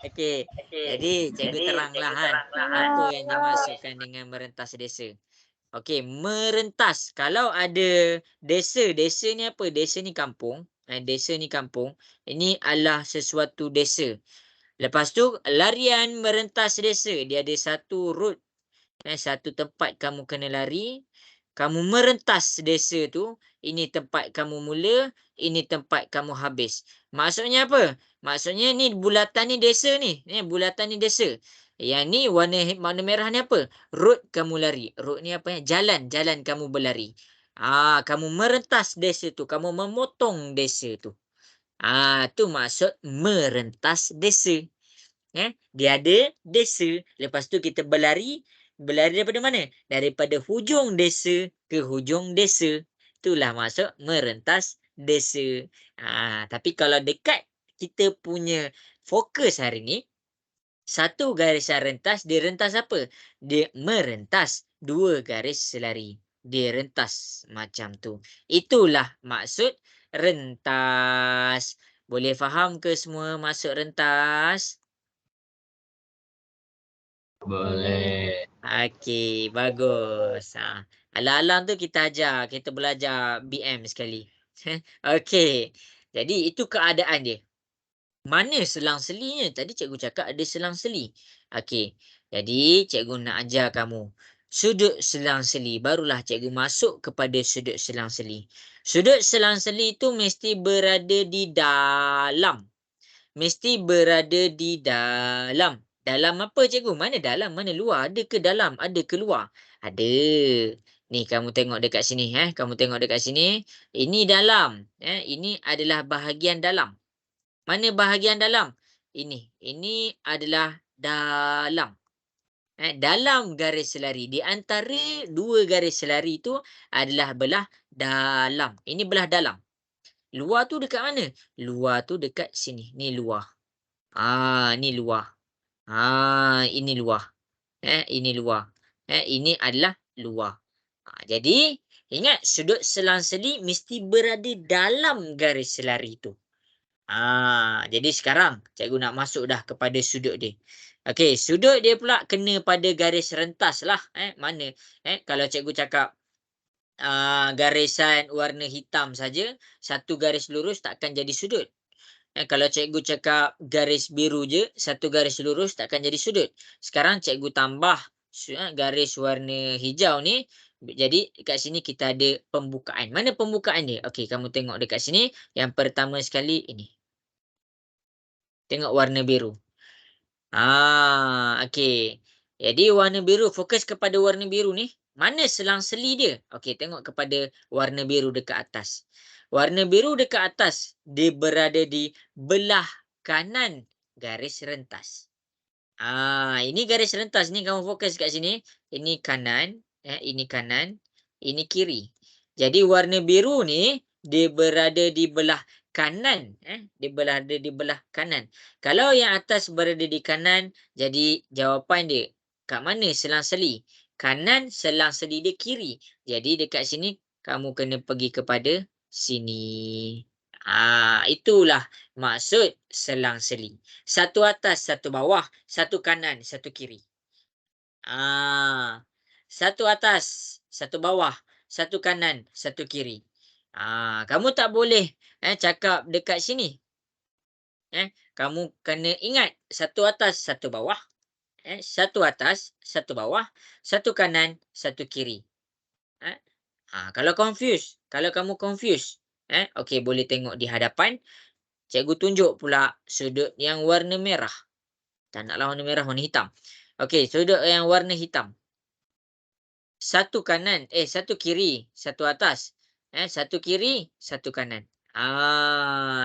S1: Okey. Jadi cikgu teranglah apa yang dimaksudkan dengan merentas desa. Okey, merentas. Kalau ada desa, desa ni apa? Desa ni kampung. Desa ni kampung. Ini adalah sesuatu desa. Lepas tu larian merentas desa. Dia ada satu route. Satu tempat kamu kena lari. Kamu merentas desa tu. Ini tempat kamu mula. Ini tempat kamu habis. Maksudnya apa? Maksudnya ni bulatan ni desa ni. Bulatan ni desa. Yang ni warna merah ni apa? Road kamu lari. Road ni apa? Jalan kamu berlari. Kamu merentas desa tu. Kamu memotong desa tu. Tu maksud merentas desa. Dia ada desa. Lepas tu kita berlari. Berlari daripada mana? Daripada hujung desa ke hujung desa. Itulah maksud merentas desa. Tapi kalau dekat kita punya fokus hari ni, satu garisan rentas, dia rentas apa? Dia merentas dua garis selari. Dia rentas macam tu. Itulah maksud rentas. Boleh faham ke semua maksud rentas?
S4: Boleh.
S1: Okey, bagus. Alang-alang tu kita ajar, kita belajar BM sekali. Okey. Jadi itu keadaan dia. Mana selang-selinya? Tadi cikgu cakap ada selang-seli. Okey. Jadi cikgu nak ajar kamu sudut selang-seli. Barulah cikgu masuk kepada sudut selang-seli. Sudut selang-seli itu mesti berada di dalam. Mesti berada di dalam. Dalam apa cikgu? Mana dalam? Mana luar? Ada ke dalam? Ada ke luar? Ada. Ni kamu tengok dekat sini. Kamu tengok dekat sini. Ini dalam. Ini adalah bahagian dalam. Mana bahagian dalam? Ini. Ini adalah dalam. Dalam garis selari. Di antara dua garis selari itu adalah belah dalam. Ini belah dalam. Luar tu dekat mana? Luar tu dekat sini. Ni luar. Ni luar. Ini luar. Ini luar. Ini adalah luar. Jadi, ingat sudut selang-seli mesti berada dalam garis selari itu. Jadi sekarang cikgu nak masuk dah kepada sudut dia. Okey, sudut dia pula kena pada garis rentas lah. Mana? Kalau cikgu cakap garisan warna hitam saja, satu garis lurus takkan jadi sudut. Kalau cikgu cakap garis biru je, satu garis lurus takkan jadi sudut. Sekarang cikgu tambah garis warna hijau ni. Jadi kat sini kita ada pembukaan. Mana pembukaan dia? Okey, kamu tengok dekat sini. Yang pertama sekali ini. Tengok warna biru. Okey. Jadi warna biru, fokus kepada warna biru ni. Mana selang-seli dia? Okey, tengok kepada warna biru dekat atas. Warna biru dekat atas, dia berada di belah kanan garis rentas. Ini garis rentas ni kamu fokus kat sini. Ini kanan, ini kanan, ini kiri. Jadi warna biru ni dia berada di belah kanan, dia berada di belah kanan. Kalau yang atas berada di kanan, jadi jawapan dia kat mana selang-seli? Kanan, selang-seli dia kiri. Jadi dekat sini kamu kena pergi kepada sini. Itulah maksud selang-seli. Satu atas, satu bawah, satu kanan, satu kiri. Satu atas, satu bawah, satu kanan, satu kiri. Kamu tak boleh cakap dekat sini. Kamu kena ingat satu atas, satu bawah. Satu atas, satu bawah, satu kanan, satu kiri. Kalau kamu confuse, okey, boleh tengok di hadapan. Cikgu tunjuk pula sudut yang warna merah. Tak naklah warna merah, warna hitam. Okey, sudut yang warna hitam. Satu kanan, satu kiri, satu atas. Satu kiri, satu kanan.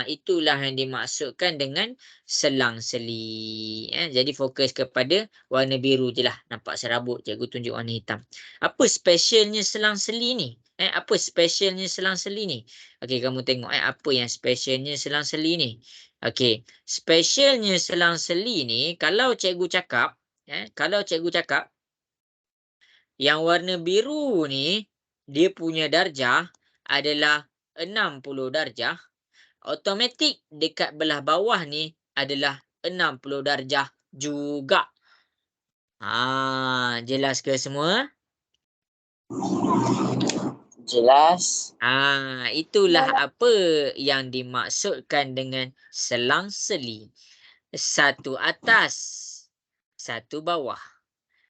S1: Itulah yang dimaksudkan dengan selang-seli. Jadi fokus kepada warna biru je lah. Nampak serabut, cikgu tunjuk warna hitam. Apa specialnya selang-seli ni? Apa specialnya selang-seli ni? Okey, kamu tengok apa yang specialnya selang-seli ni. Okey, specialnya selang-seli ni kalau cikgu cakap, yang warna biru ni dia punya darjah adalah 60 darjah. Automatik dekat belah bawah ni adalah 60 darjah juga. Jelas ke semua?
S2: Jelas.
S1: Itulah apa yang dimaksudkan dengan selang-seli. Satu atas, satu bawah,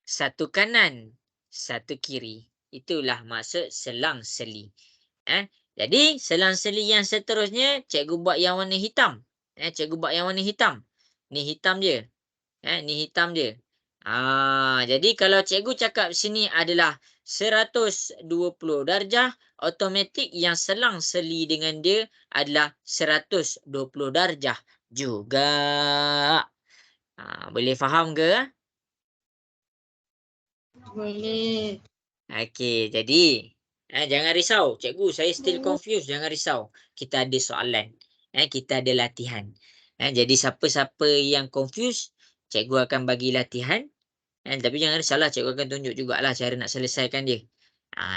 S1: satu kanan, satu kiri. Itulah maksud selang-seli. Jadi selang-seli yang seterusnya cikgu buat yang warna hitam. Cikgu buat yang warna hitam. Ni hitam je. Ni hitam je. Jadi kalau cikgu cakap sini adalah 120 darjah, automatik yang selang-seli dengan dia adalah 120 darjah juga. Boleh faham ke?
S3: Boleh.
S1: Okey, jadi jangan risau. Cikgu, saya still confused. Jangan risau. Kita ada soalan. Kita ada latihan. Jadi siapa-siapa yang confused, cikgu akan bagi latihan. Tapi jangan risaulah, cikgu akan tunjuk jugalah cara nak selesaikan dia.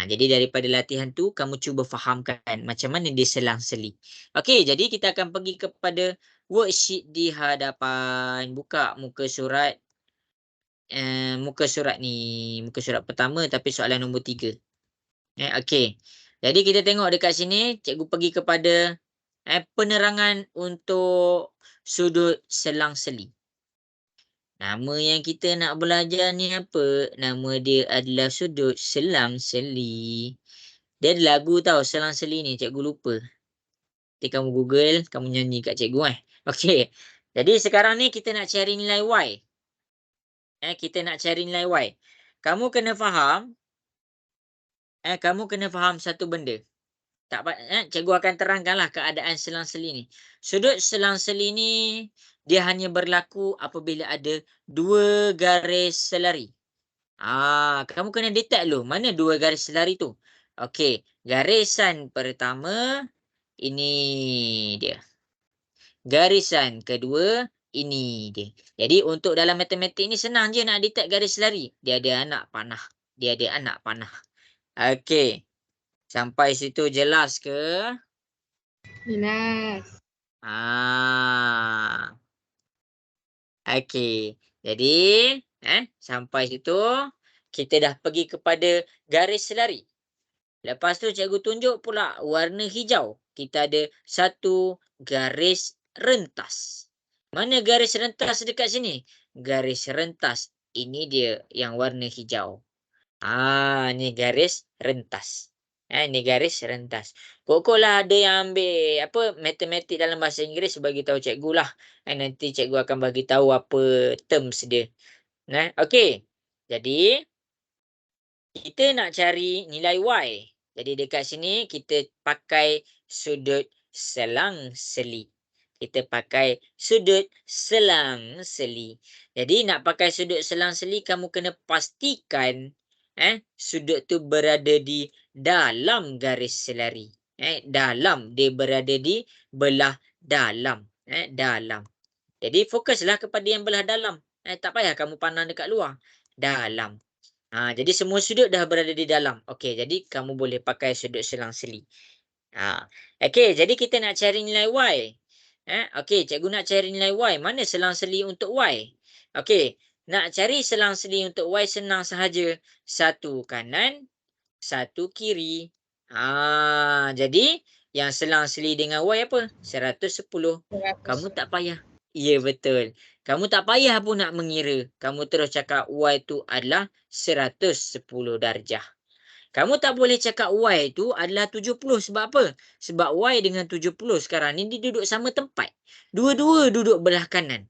S1: Jadi daripada latihan tu, kamu cuba fahamkan macam mana dia selang-seli. Okey, jadi kita akan pergi kepada worksheet di hadapan. Buka muka surat. Muka surat ni. Muka surat pertama tapi soalan nombor 3. Okey. Jadi kita tengok dekat sini, cikgu pergi kepada penerangan untuk sudut selang-seli. Nama yang kita nak belajar ni apa? Nama dia adalah sudut selang-seli. Dia ada lagu tau, selang-seli ni, cikgu lupa. Nanti kamu Google, kamu nyanyi kat cikgu Okey. Jadi sekarang ni kita nak cari nilai Y. Kita nak cari nilai Y. Kamu kena faham satu benda. Cikgu akan terangkanlah keadaan selang-seli ni. Sudut selang-seli ni dia hanya berlaku apabila ada dua garis selari. Kamu kena detect dulu mana dua garis selari tu. Okey, garisan pertama ini dia. Garisan kedua ini dia. Jadi untuk dalam matematik ni senang je nak detect garis selari. Dia ada anak panah. Okey. Sampai situ jelas ke?
S3: Jelas.
S1: Okey. Jadi, sampai situ kita dah pergi kepada garis selari. Lepas tu cikgu tunjuk pula warna hijau. Kita ada satu garis rentas. Mana garis rentas dekat sini? Garis rentas. Ini dia yang warna hijau. Ni garis rentas. Ni garis rentas. Pokoklah ada yang ambil matematik dalam bahasa Inggeris, bagi tahu cikgu lah. Nanti cikgu akan bagi tahu apa terms dia. Okey. Jadi kita nak cari nilai Y. Jadi dekat sini kita pakai sudut selang-seli. Jadi nak pakai sudut selang-seli, kamu kena pastikan sudut tu berada di dalam garis selari. Dia berada di belah dalam. Dalam. Jadi fokuslah kepada yang belah dalam. Tak payah kamu pandang dekat luar. Dalam. Jadi semua sudut dah berada di dalam. Okey, jadi kamu boleh pakai sudut selang-seli. Okey, jadi kita nak cari nilai Y. Okey, cikgu nak cari nilai Y. Mana selang-seli untuk Y? Okey, nak cari selang-seli untuk Y senang sahaja. Satu kanan, satu kiri. Jadi yang selang-seli dengan Y apa? 110. Kamu tak payah. Ya, betul. Kamu tak payah pun nak mengira. Kamu terus cakap Y tu adalah 110 darjah. Kamu tak boleh cakap Y tu adalah 70. Sebab apa? Sebab Y dengan 70 sekarang ni dia duduk sama tempat. Dua-dua duduk belah kanan.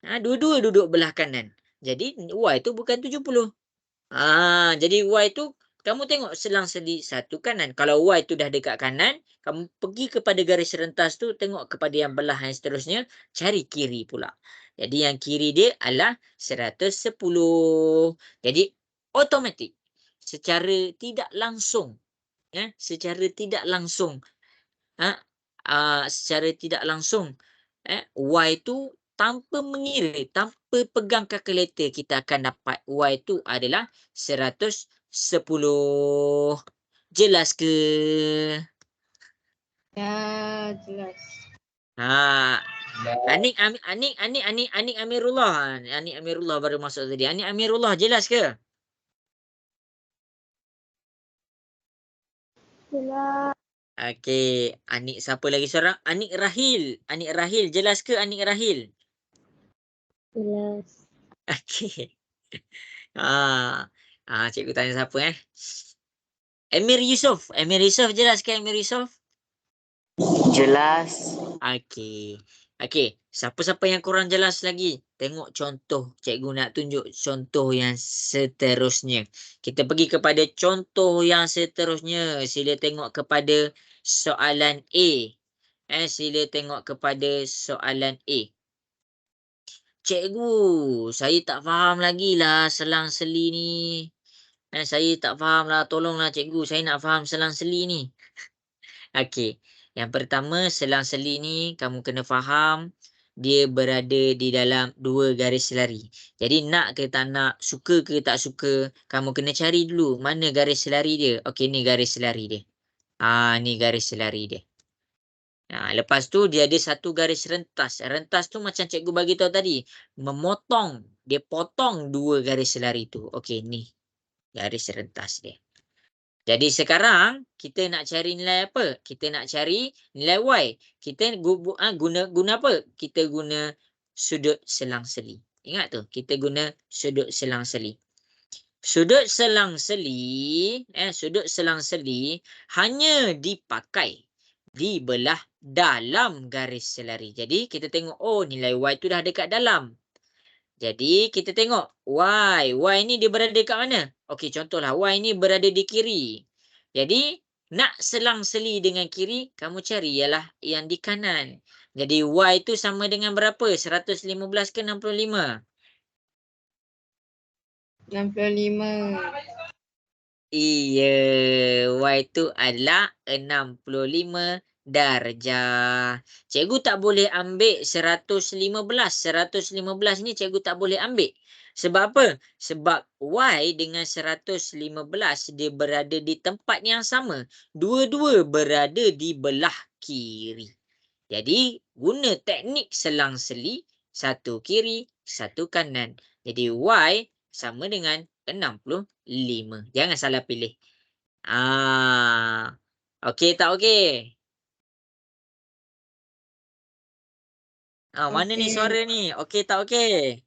S1: Dua-dua duduk belah kanan. Jadi Y tu bukan 70. Jadi Y tu kamu tengok selang-seli satu kanan. Kalau Y tu dah dekat kanan, kamu pergi kepada garis rentas tu, tengok kepada yang belah yang seterusnya, cari kiri pula. Jadi yang kiri dia adalah 110. Jadi automatik, secara tidak langsung, secara tidak langsung, Y tu tanpa mengira, tanpa pegang kalkulator, kita akan dapat Y tu adalah 110. Jelas ke?
S3: Ya, jelas.
S1: Anik Amirullah. Anik Amirullah baru masuk tadi. Anik Amirullah jelas ke?
S5: Jelas.
S1: Okey, Anik siapa lagi seorang? Anik Rahil. Anik Rahil jelas ke Anik Rahil?
S5: Jelas.
S1: Okey. Cikgu tanya siapa Amir Yusof. Amir Yusof jelas ke Amir Yusof?
S2: Jelas.
S1: Okey. Siapa-siapa yang kurang jelas lagi? Tengok contoh. Cikgu nak tunjuk contoh yang seterusnya. Kita pergi kepada contoh yang seterusnya. Sila tengok kepada soalan A. Sila tengok kepada soalan A. Cikgu, saya tak faham lagi lah selang-seli ni. Saya tak faham lah. Tolonglah cikgu, saya nak faham selang-seli ni. Okey. Yang pertama, selang-seli ni kamu kena faham dia berada di dalam dua garis selari. Jadi nak ke tak nak, suka ke tak suka, kamu kena cari dulu mana garis selari dia. Okey, ni garis selari dia. Ni garis selari dia. Lepas tu dia ada satu garis rentas. Rentas tu macam cikgu bagi tahu tadi, memotong. Dia potong dua garis selari tu. Okey, ni garis rentas dia. Jadi sekarang kita nak cari nilai apa? Kita nak cari nilai Y. Kita guna apa? Kita guna sudut selang-seli. Ingat tu, kita guna sudut selang-seli. Sudut selang-seli hanya dipakai di belah dalam garis selari. Jadi kita tengok, nilai Y tu dah dekat dalam. Jadi kita tengok Y ni dia berada dekat mana? Okey, contohlah Y ni berada di kiri. Jadi nak selang-seli dengan kiri, kamu cari ialah yang di kanan. Jadi Y tu sama dengan berapa? 115 ke 65?
S3: 65.
S1: Iya, Y tu adalah 65 darjah. Cikgu tak boleh ambil 115. 115 ni cikgu tak boleh ambil. Sebab apa? Sebab Y dengan 115 dia berada di tempat yang sama. Dua-dua berada di belah kiri. Jadi guna teknik selang-seli, satu kiri, satu kanan. Jadi Y sama dengan 65. Jangan salah pilih. Okey tak okey? Mana ni
S3: Okey.
S1: suara ni? Okey tak okey?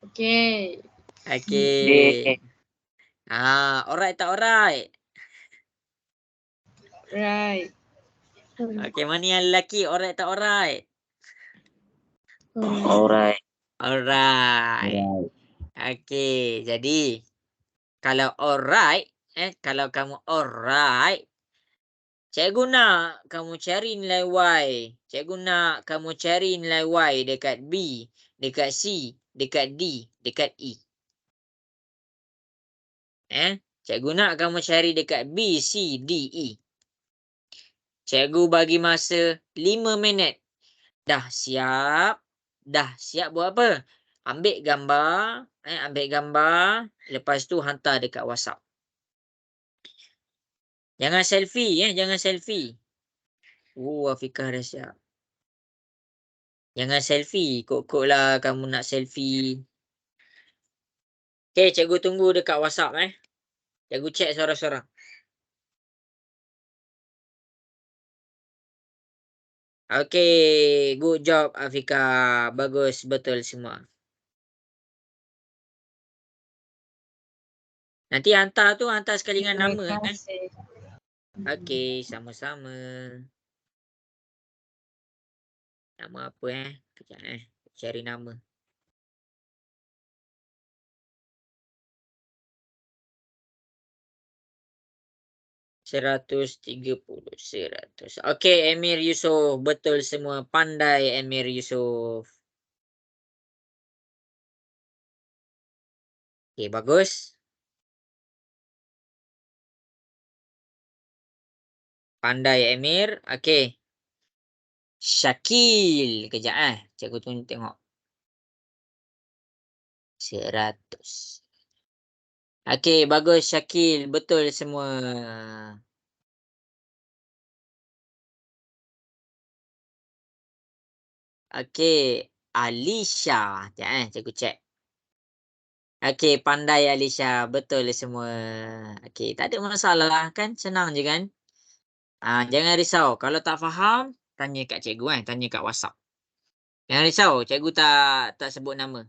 S3: Okey.
S1: Okey. Alright tak alright?
S3: Right.
S1: Okey, mana yang lelaki? Alright tak alright?
S2: Alright.
S1: Alright. Okey, jadi kalau alright, kalau kamu alright, cikgu nak kamu cari nilai Y. Cikgu nak kamu cari nilai Y dekat B, dekat C, dekat D, dekat E. Cikgu nak kamu cari dekat B, C, D, E. Cikgu bagi masa 5 minit. Dah siap? Dah siap buat apa? Ambil gambar. Lepas tu hantar dekat WhatsApp. Jangan selfie, jangan selfie. Afikah dah siap. Jangan selfie. Kok lah kamu nak selfie. Okay, cikgu tunggu dekat WhatsApp Cikgu check seorang-seorang. Okay, good job Afikah. Bagus betul semua. Nanti hantar sekali dengan nama
S3: Terima kasih.
S1: Okay, sama-sama. Nama apa Kejap cari nama. Seratus. Okay, Emir Yusof. Betul semua. Pandai Emir Yusof. Okay, bagus. Pandai Emir. Okay. Syakil. Kejap cikgu tengok. 100. Okay, bagus Syakil. Betul semua. Okay, Alisha. Sekejap cikgu check. Okay, pandai Alisha. Betul semua. Okay, tak ada masalah kan? Senang je kan? Jangan risau. Kalau tak faham, tanya kat cikgu Tanya kat WhatsApp. Jangan risau. Cikgu tak sebut nama.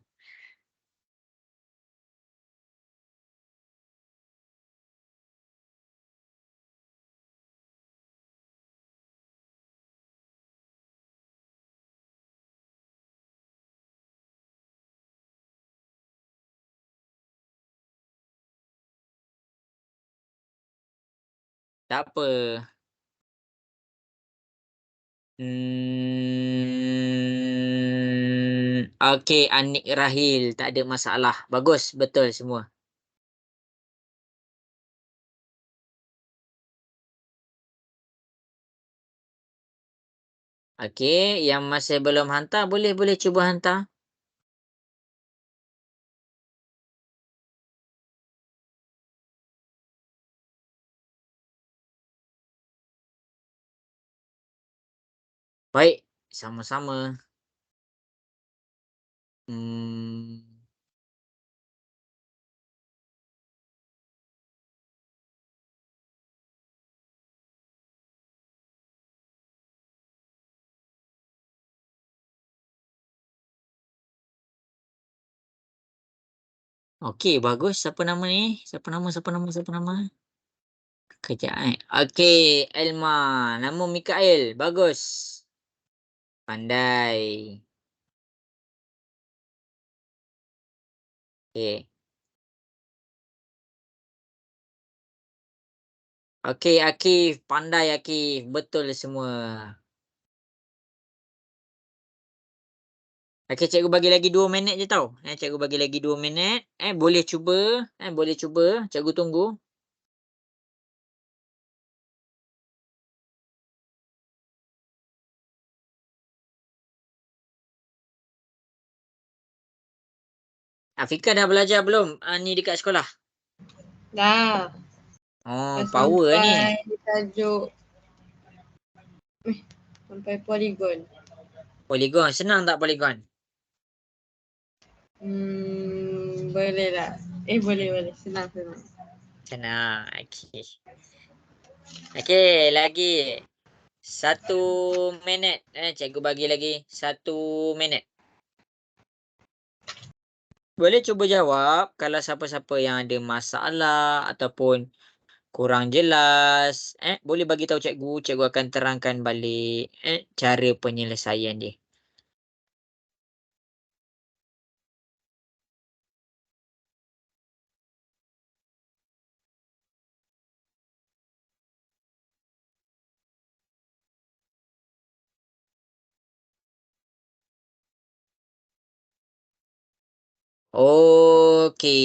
S1: Tak apa. Okay, Anik Rahil. Tak ada masalah. Bagus. Betul semua. Okay, yang masih belum hantar, boleh cuba hantar. Baik, sama-sama. Okey, bagus. Siapa nama ni? Siapa nama? Kejap Okey, Elma. Nama Mikael. Bagus. Pandai. Okey. Okey, Akif. Pandai Akif. Betul semua. Okey, cikgu bagi lagi 2 minit je tau. Cikgu bagi lagi 2 minit. Boleh cuba. Boleh cuba. Cikgu tunggu. Afika dah belajar belum? Ni dekat sekolah.
S3: Dah.
S1: Oh, power ni.
S3: Sampai tajuk. Sampai poligon.
S1: Polygon. Senang tak polygon?
S3: Boleh lah. Boleh. Senang.
S1: Senang. Okey. Okey, lagi 1 minit. Cikgu bagi lagi 1 minit. Boleh cuba jawab kalau siapa-siapa yang ada masalah ataupun kurang jelas. Boleh bagi tahu cikgu. Cikgu akan terangkan balik cara penyelesaian dia. Okey.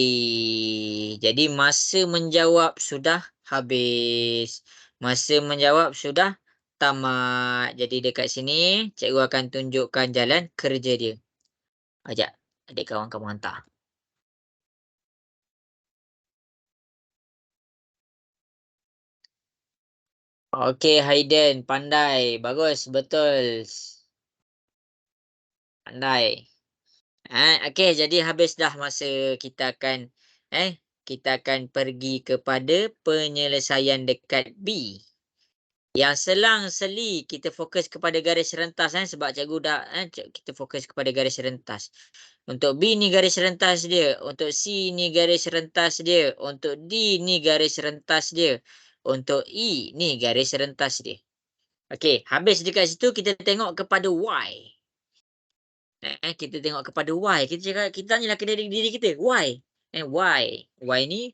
S1: Jadi masa menjawab sudah habis. Masa menjawab sudah tamat. Jadi dekat sini cikgu akan tunjukkan jalan kerja dia. Ajak adik kawan kamu hantar. Okey, Haiden. Pandai. Bagus. Betul. Pandai. Okey, jadi habis dah masa kita akan pergi kepada penyelesaian dekat B. Yang selang-seli kita fokus kepada garis rentas sebab cikgu dah kita fokus kepada garis rentas. Untuk B ni garis rentas dia, untuk C ni garis rentas dia, untuk D ni garis rentas dia, untuk E ni garis rentas dia. Okey, habis dekat situ kita tengok kepada Y. Kita tengok kepada Y. Kita tanyalah ke diri kita, Y. Y. Y ni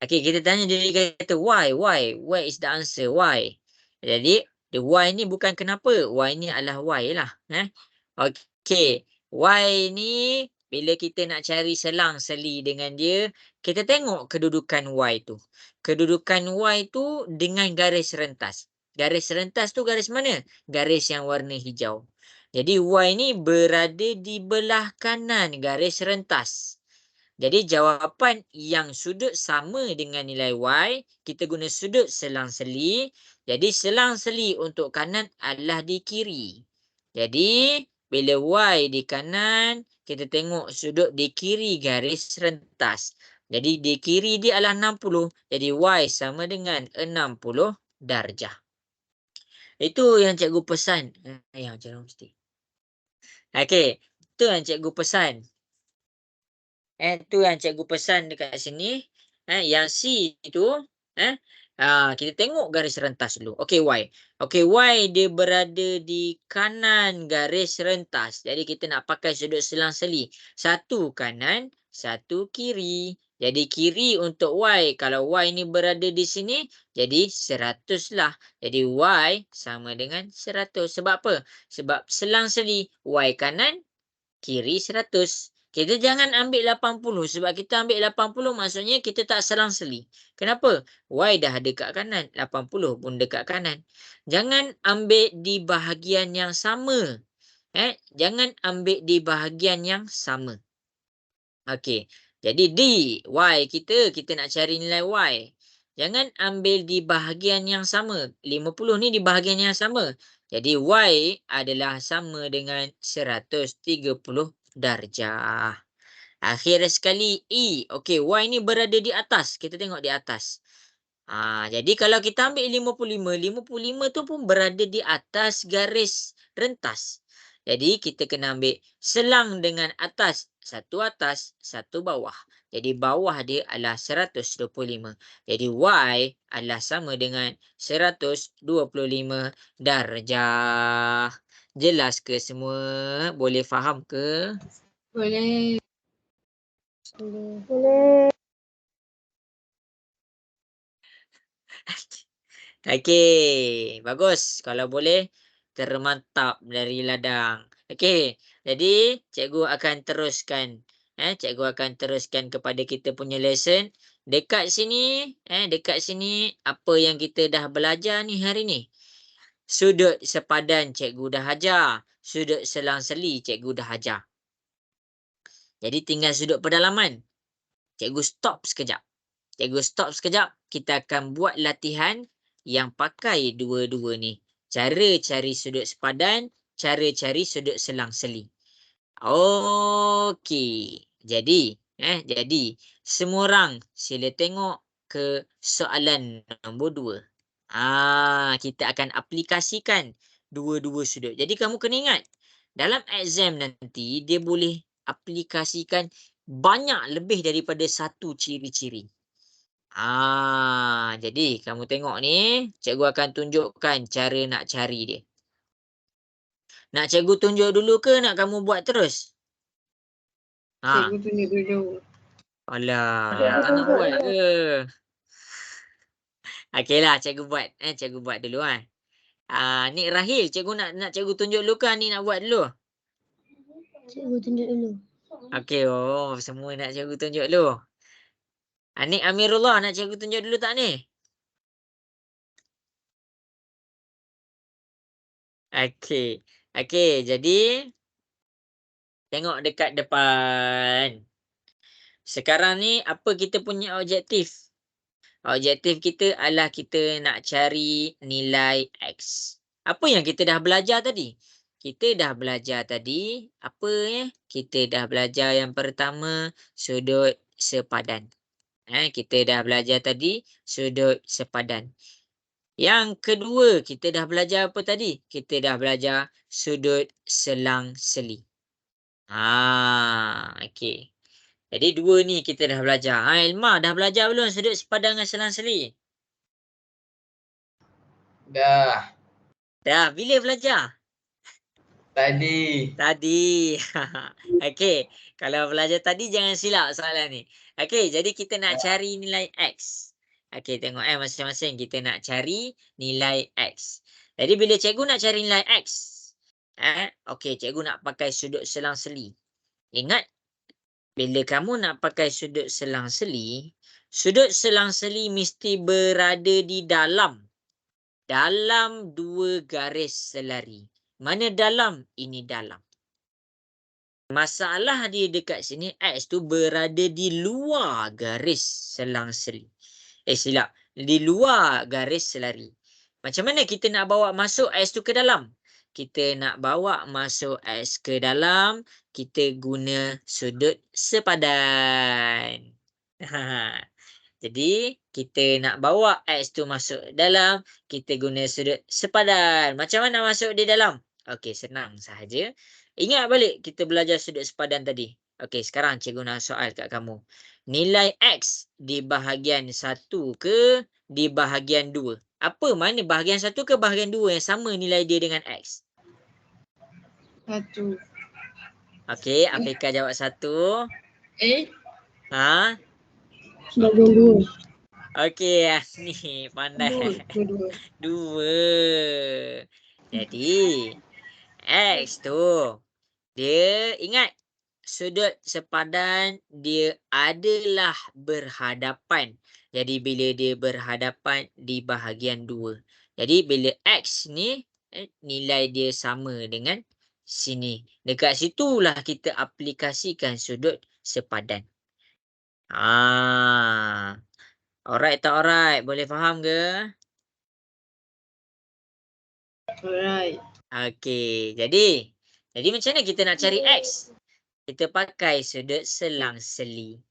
S1: okey, kita tanya diri kita, why? Where is the answer? Why? Jadi, the why ni bukan kenapa. Why ni adalah why lah. Okey. Why ni, bila kita nak cari selang-seli dengan dia, kita tengok kedudukan Y tu. Kedudukan Y tu dengan garis rentas. Garis rentas tu garis mana? Garis yang warna hijau. Jadi, Y ni berada di belah kanan garis rentas. Jadi jawapan yang sudut sama dengan nilai Y, kita guna sudut selang-seli. Jadi selang-seli untuk kanan adalah di kiri. Jadi bila Y di kanan, kita tengok sudut di kiri garis rentas. Jadi di kiri dia adalah 60. Jadi Y sama dengan 60 darjah. Itu yang cikgu pesan. Yang cikgu mesti. Okey, itu yang cikgu pesan. Tu yang cikgu pesan dekat sini. Yang C tu, kita tengok garis rentas dulu. Okey, Y. Okey, Y dia berada di kanan garis rentas. Jadi kita nak pakai sudut selang-seli. Satu kanan, satu kiri. Jadi kiri untuk Y. Kalau Y ni berada di sini, jadi 100 lah. Jadi Y sama dengan 100. Sebab apa? Sebab selang-seli. Y kanan, kiri 100. Kita jangan ambil 80 sebab kita ambil 80 maksudnya kita tak selang-seli. Kenapa? Y dah ada kat kanan, 80 pun dekat kanan. Jangan ambil di bahagian yang sama. Jangan ambil di bahagian yang sama. Okey. Jadi D, Y kita nak cari nilai Y. Jangan ambil di bahagian yang sama. 50 ni di bahagian yang sama. Jadi Y adalah sama dengan 130 darjah. Akhir sekali E. Okey, Y ni berada di atas. Kita tengok di atas. Jadi kalau kita ambil 55 tu pun berada di atas garis rentas. Jadi kita kena ambil selang dengan atas, satu bawah. Jadi bawah dia adalah 125. Jadi Y adalah sama dengan 125 darjah. Jelas ke semua? Boleh faham ke?
S3: Boleh.
S1: Okey, bagus. Kalau boleh, termantap dari ladang. Okey, jadi cikgu akan teruskan. Cikgu akan teruskan kepada kita punya lesson. Dekat sini, apa yang kita dah belajar ni hari ni? Sudut sepadan cikgu dah ajar. Sudut selang-seli cikgu dah ajar. Jadi tinggal sudut pedalaman. Cikgu stop sekejap. Kita akan buat latihan yang pakai dua-dua ni. Cara cari sudut sepadan, cara cari sudut selang-seli. Okey. Jadi semua orang sila tengok ke soalan nombor 2. Kita akan aplikasikan dua-dua sudut. Jadi kamu kena ingat, dalam exam nanti dia boleh aplikasikan banyak lebih daripada satu ciri-ciri. Jadi kamu tengok ni, cikgu akan tunjukkan cara nak cari dia. Nak cikgu tunjuk dulu ke nak kamu buat terus?
S3: Cikgu tunjuk dulu.
S1: Alah, tak nak buat ke? Okeylah, cikgu buat. Cikgu buat dulu Ni Rahil, cikgu nak cikgu tunjuk dulu ke ni nak buat dulu?
S5: Cikgu tunjuk dulu.
S1: Okey, semua nak cikgu tunjuk dulu. Ni Amirullah nak cikgu tunjuk dulu tak ni? Okey, jadi tengok dekat depan. Sekarang ni apa kita punya objektif? Objektif kita adalah kita nak cari nilai X. Apa yang kita dah belajar tadi? Kita dah belajar tadi apa ya? Kita dah belajar yang pertama sudut sepadan. Kita dah belajar tadi sudut sepadan. Yang kedua, kita dah belajar apa tadi? Kita dah belajar sudut selang-seli. Okey. Jadi dua ni kita dah belajar. Ilma dah belajar belum sudut sepadan dengan selang-seli?
S4: Dah.
S1: Dah. Bila belajar?
S4: Tadi.
S1: Tadi. Okey. Kalau belajar tadi jangan silap soalan ni. Okey, jadi kita nak cari nilai X. Okey, tengok masing-masing kita nak cari nilai X. Jadi bila cikgu nak cari nilai X, okey, cikgu nak pakai sudut selang-seli. Ingat, bila kamu nak pakai sudut selang-seli mesti berada di dalam dua garis selari. Mana dalam? Ini dalam. Masalah dia dekat sini, X tu berada di luar garis selang-seli. Silap. Di luar garis selari. Macam mana kita nak bawa masuk X tu ke dalam? Kita nak bawa masuk X ke dalam, kita guna sudut sepadan. Jadi, kita nak bawa X tu masuk dalam, kita guna sudut sepadan. Macam mana masuk di dalam? Okey, senang sahaja. Ingat balik kita belajar sudut sepadan tadi. Okey, sekarang cikgu nak soal kat kamu. Nilai X di bahagian 1 ke di bahagian 2? Apa mana bahagian 1 ke bahagian 2 yang sama nilai dia dengan X?
S3: 1.
S1: Okey, Afika jawab 1.
S5: Bahagian 2.
S1: Okey, ni pandai. 2. Jadi, X tu, dia ingat sudut sepadan dia adalah berhadapan. Jadi, bila dia berhadapan di bahagian 2. Jadi, bila X ni, nilai dia sama dengan sini. Dekat situlah kita aplikasikan sudut sepadan. Alright tak alright? Boleh faham ke?
S3: Alright.
S1: Okey, jadi macam mana kita nak cari X? Kita pakai sudut selang-seli.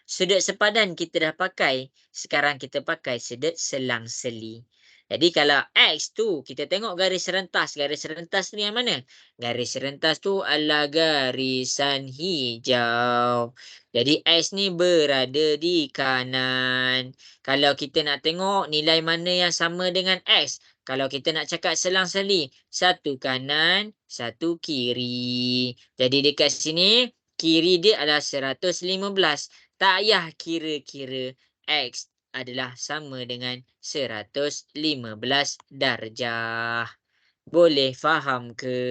S1: Sudut sepadan kita dah pakai. Sekarang kita pakai sudut selang-seli. Jadi kalau X tu, kita tengok garis rentas. Garis rentas tu yang mana? Garis rentas tu adalah garisan hijau. Jadi X ni berada di kanan. Kalau kita nak tengok nilai mana yang sama dengan X. Kalau kita nak cakap selang-seli, satu kanan, satu kiri. Jadi dekat sini, kiri dia adalah 115. Tak payah kira-kira X adalah sama dengan 115 darjah. Boleh faham ke?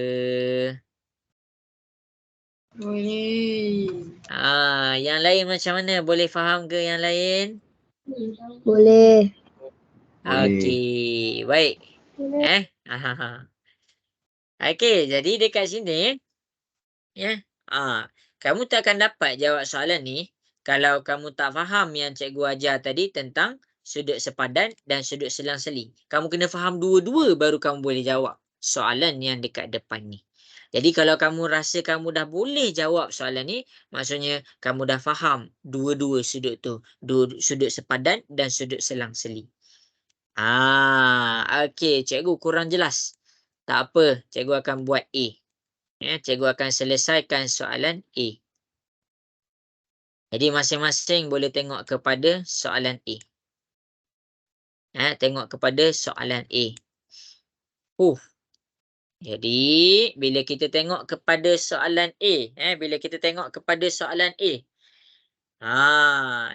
S3: Boleh.
S1: Yang lain macam mana? Boleh faham ke yang lain?
S5: Boleh.
S1: Okey, baik. Okey, jadi dekat sini, kamu tak akan dapat jawab soalan ni kalau kamu tak faham yang cikgu ajar tadi tentang sudut sepadan dan sudut selang-seli. Kamu kena faham dua-dua baru kamu boleh jawab soalan yang dekat depan ni. Jadi kalau kamu rasa kamu dah boleh jawab soalan ni, maksudnya kamu dah faham dua-dua sudut tu. Sudut sepadan dan sudut selang-seli. Okey, cikgu kurang jelas. Tak apa, cikgu akan buat A. Cikgu akan selesaikan soalan A. Jadi masing-masing boleh tengok kepada soalan A. Tengok kepada soalan A. Jadi bila kita tengok kepada soalan A,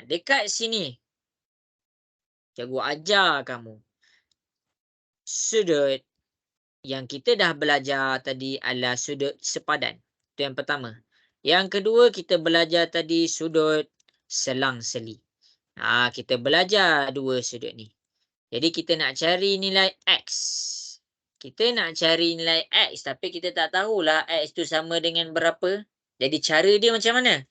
S1: dekat sini cikgu ajar kamu sudut yang kita dah belajar tadi adalah sudut sepadan. Itu yang pertama. Yang kedua, kita belajar tadi sudut selang-seli. Kita belajar dua sudut ni. Jadi kita nak cari nilai X. Tapi kita tak tahulah X tu sama dengan berapa. Jadi cara dia macam mana?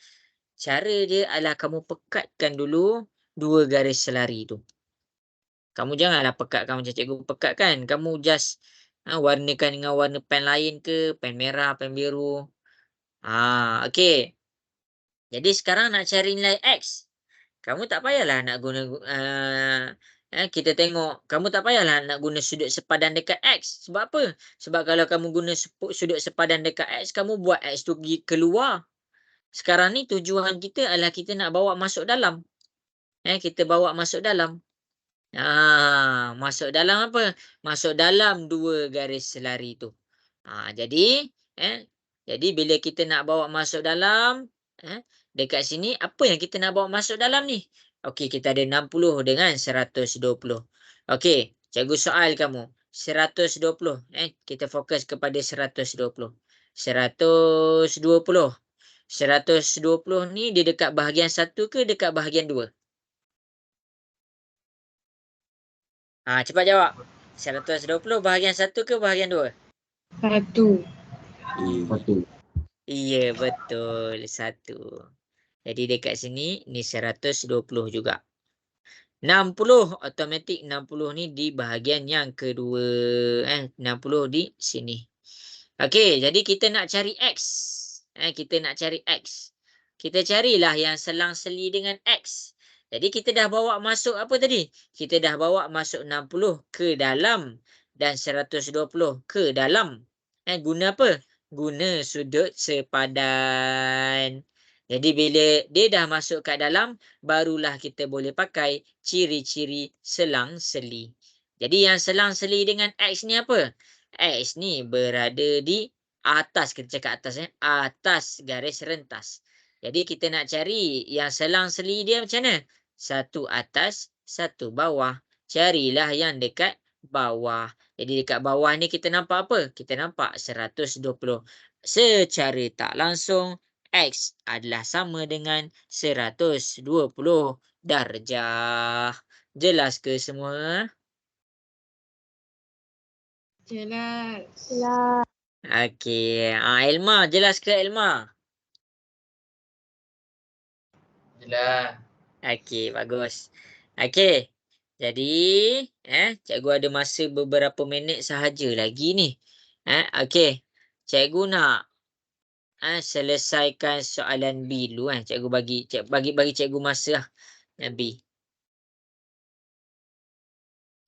S1: Cara dia adalah kamu pekatkan dulu 2 garis selari tu. Kamu janganlah pekatkan macam cikgu pekatkan. Kamu just warnakan dengan warna pen lain ke, pen merah, pen biru. Okey. Jadi sekarang nak cari nilai X. Kamu tak payahlah nak guna kita tengok, kamu tak payahlah nak guna sudut sepadan dekat X. Sebab apa? Sebab kalau kamu guna sudut sepadan dekat X, kamu buat X tu pergi keluar. Sekarang ni tujuan kita adalah kita nak bawa masuk dalam. Kita bawa masuk dalam. Masuk dalam apa? Masuk dalam 2 garis selari tu. Jadi bila kita nak bawa masuk dalam, dekat sini apa yang kita nak bawa masuk dalam ni? Okey, kita ada 60 dengan 120. Okey, cikgu soal kamu. 120. Kita fokus kepada 120. 120. 120 ni dia dekat bahagian 1 ke dekat bahagian 2? Cepat jawab. 120 bahagian 1 ke bahagian 2?
S3: 1.
S1: Ya, betul. 1. Jadi dekat sini, ni 120 juga. 60, automatik 60 ni di bahagian yang kedua. 60 di sini. Okey, jadi kita nak cari X. Kita nak cari X. Kita carilah yang selang-seli dengan X. Jadi kita dah bawa masuk apa tadi? Kita dah bawa masuk 60 ke dalam dan 120 ke dalam. Guna apa? Guna sudut sepadan. Jadi bila dia dah masuk kat dalam, barulah kita boleh pakai ciri-ciri selang-seli. Jadi yang selang-seli dengan X ni apa? X ni berada di atas, kita cakap atas atas garis rentas. Jadi kita nak cari yang selang-seli dia macam mana? Satu atas, satu bawah. Carilah yang dekat bawah. Jadi dekat bawah ni kita nampak apa? Kita nampak 120. Secara tak langsung, X adalah sama dengan 120 darjah. Jelas ke semua?
S3: Jelas.
S5: Jelas.
S1: Okey. Elma, jelas ke Elma?
S4: Jelas.
S1: Okey, bagus. Okey. Jadi, cikgu ada masa beberapa minit sahaja lagi ni. Okey. Cikgu nak selesaikan soalan B dulu Cikgu bagi cikgu masa B.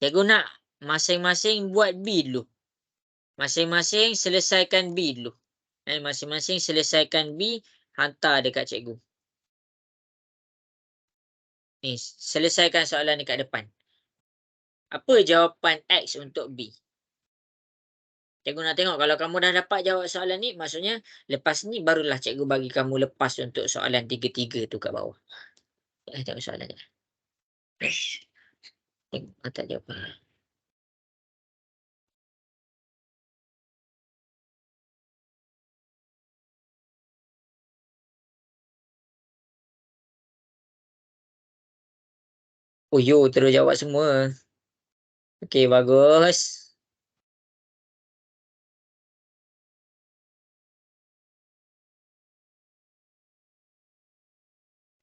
S1: Cikgu nak masing-masing buat B dulu. Masing-masing selesaikan B dulu. Masing-masing selesaikan B, hantar dekat cikgu. Ni, selesaikan soalan dekat depan. Apa jawapan X untuk B? Cikgu nak tengok kalau kamu dah dapat jawab soalan ni, maksudnya lepas ni barulah cikgu bagi kamu lepas untuk soalan 3-3 tu kat bawah. Tengok soalan ni. Tengok, tak jawapan. Oh yo, terus jawab semua. Okey, bagus.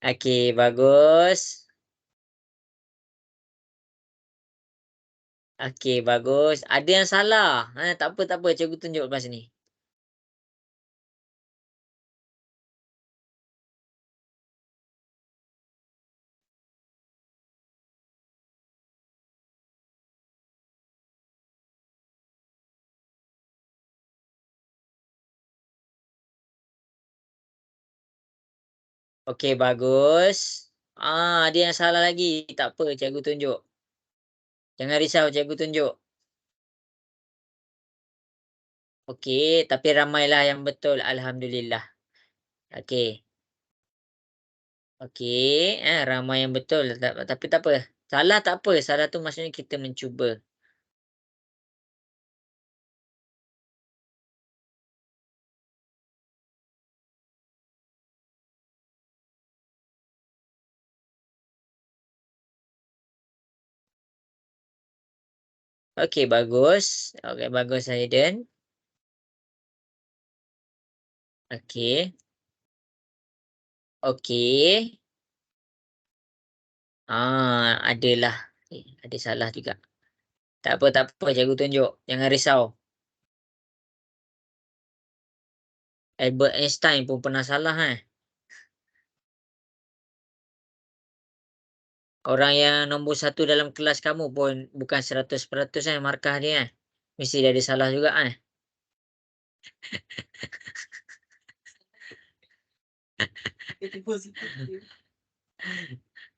S1: Okey, bagus. Okey, bagus. Ada yang salah. Tak apa. Cikgu tunjuk lepas ni. Okey, bagus. Ada yang salah lagi. Tak apa, cikgu tunjuk. Jangan risau, cikgu tunjuk. Okey, tapi ramailah yang betul. Alhamdulillah. Okey. Okey, ramai yang betul. Tapi tak apa. Salah tak apa. Salah tu maksudnya kita mencuba. Okey, bagus. Okey, bagus Aiden. Okey. Okey. Adalah. Ada salah juga. Tak apa, cikgu tunjuk. Jangan risau. Albert Einstein pun pernah salah, Orang yang nombor 1 dalam kelas kamu pun bukan 100% markah dia, Mesti dia ada salah juga,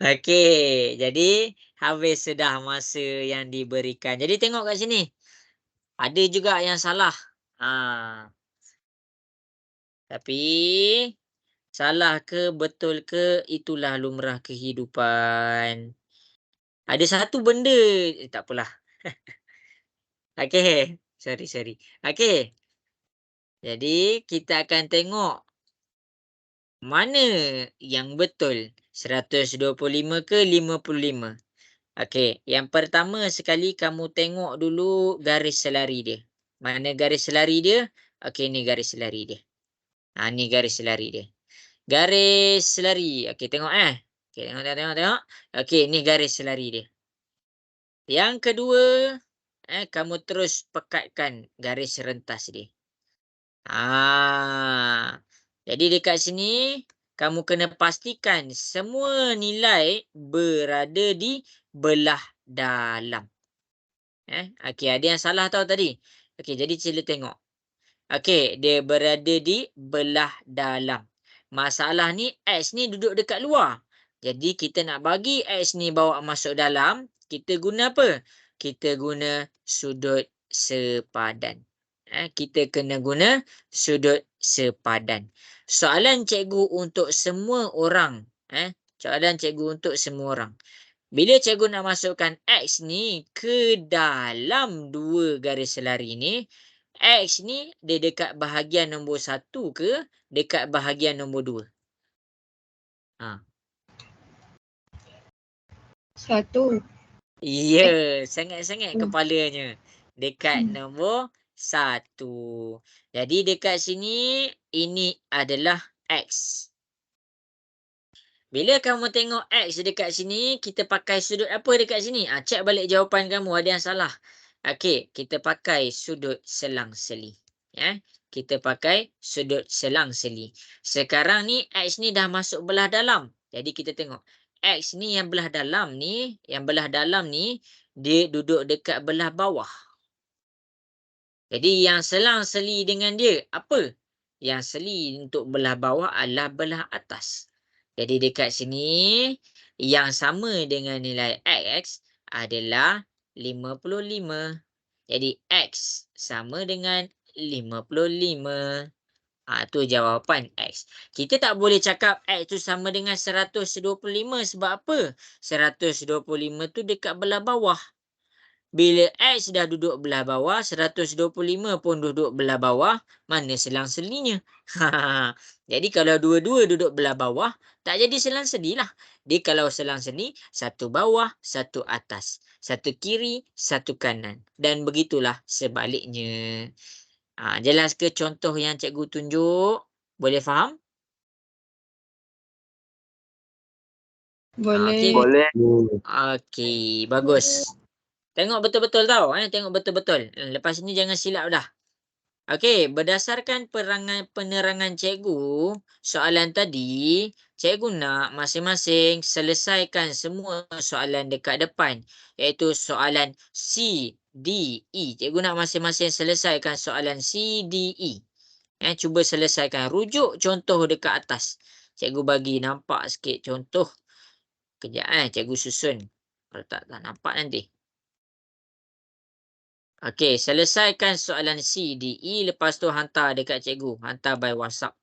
S1: Okey, jadi habis sudah masa yang diberikan. Jadi tengok kat sini, ada juga yang salah. Tapi salah ke, betul ke, itulah lumrah kehidupan. Ada satu benda, tak apalah. Okey, sorry. Okey, jadi kita akan tengok mana yang betul, 125 ke 55. Okey, yang pertama sekali kamu tengok dulu garis selari dia. Mana garis selari dia? Okey, ni garis selari dia. Ni garis selari dia. Garis selari. Okey, tengok, Okey, tengok. Okey, ni garis selari dia. Yang kedua, kamu terus pekatkan garis rentas dia. Jadi dekat sini kamu kena pastikan semua nilai berada di belah dalam. Okey, ada yang salah tau tadi. Okey, jadi sila tengok. Okey, dia berada di belah dalam. Masalah ni X ni duduk dekat luar. Jadi kita nak bagi X ni bawa masuk dalam, kita guna apa? Kita guna sudut sepadan. Kita kena guna sudut sepadan. Soalan cikgu untuk semua orang. Soalan cikgu untuk semua orang. Bila cikgu nak masukkan X ni ke dalam dua garis selari ni, X ni dia dekat bahagian nombor 1 ke dekat bahagian nombor 2?
S3: 1.
S1: Ya, sangat-sangat kepalanya. Dekat nombor 1. Jadi dekat sini, ini adalah X. Bila kamu tengok X dekat sini, kita pakai sudut apa dekat sini? Cek balik jawapan kamu, ada yang salah. Okey, kita pakai sudut selang-seli. Kita pakai sudut selang-seli. Sekarang ni, X ni dah masuk belah dalam. Jadi kita tengok. X ni yang belah dalam ni, dia duduk dekat belah bawah. Jadi yang selang-seli dengan dia, apa? Yang seli untuk belah bawah adalah belah atas. Jadi dekat sini, yang sama dengan nilai X adalah 55. Jadi X sama dengan 55. Tu jawapan X. Kita tak boleh cakap X tu sama dengan 125 sebab apa? 125 tu dekat belah bawah. Bila X dah duduk belah bawah, 125 pun duduk belah bawah, mana selang-selinya? Jadi kalau dua-dua duduk belah bawah, tak jadi selang-seli lah. Dia kalau selang-seli, satu bawah, satu atas. Satu kiri, satu kanan. Dan begitulah sebaliknya. Jelas ke contoh yang cikgu tunjuk? Boleh faham?
S3: Boleh.
S2: Boleh.
S1: Okey, bagus. Tengok betul-betul tau. Tengok betul-betul. Lepas ni jangan silap dah. Okey, berdasarkan penerangan cikgu, soalan tadi, cikgu nak masing-masing selesaikan semua soalan dekat depan. Iaitu soalan C, D, E. Cikgu nak masing-masing selesaikan soalan C, D, E. Cuba selesaikan. Rujuk contoh dekat atas. Cikgu bagi nampak sikit contoh. Kejap cikgu susun. Kalau tak nampak nanti. Okey, selesaikan soalan C, D, E. Lepas tu hantar dekat cikgu. Hantar by WhatsApp.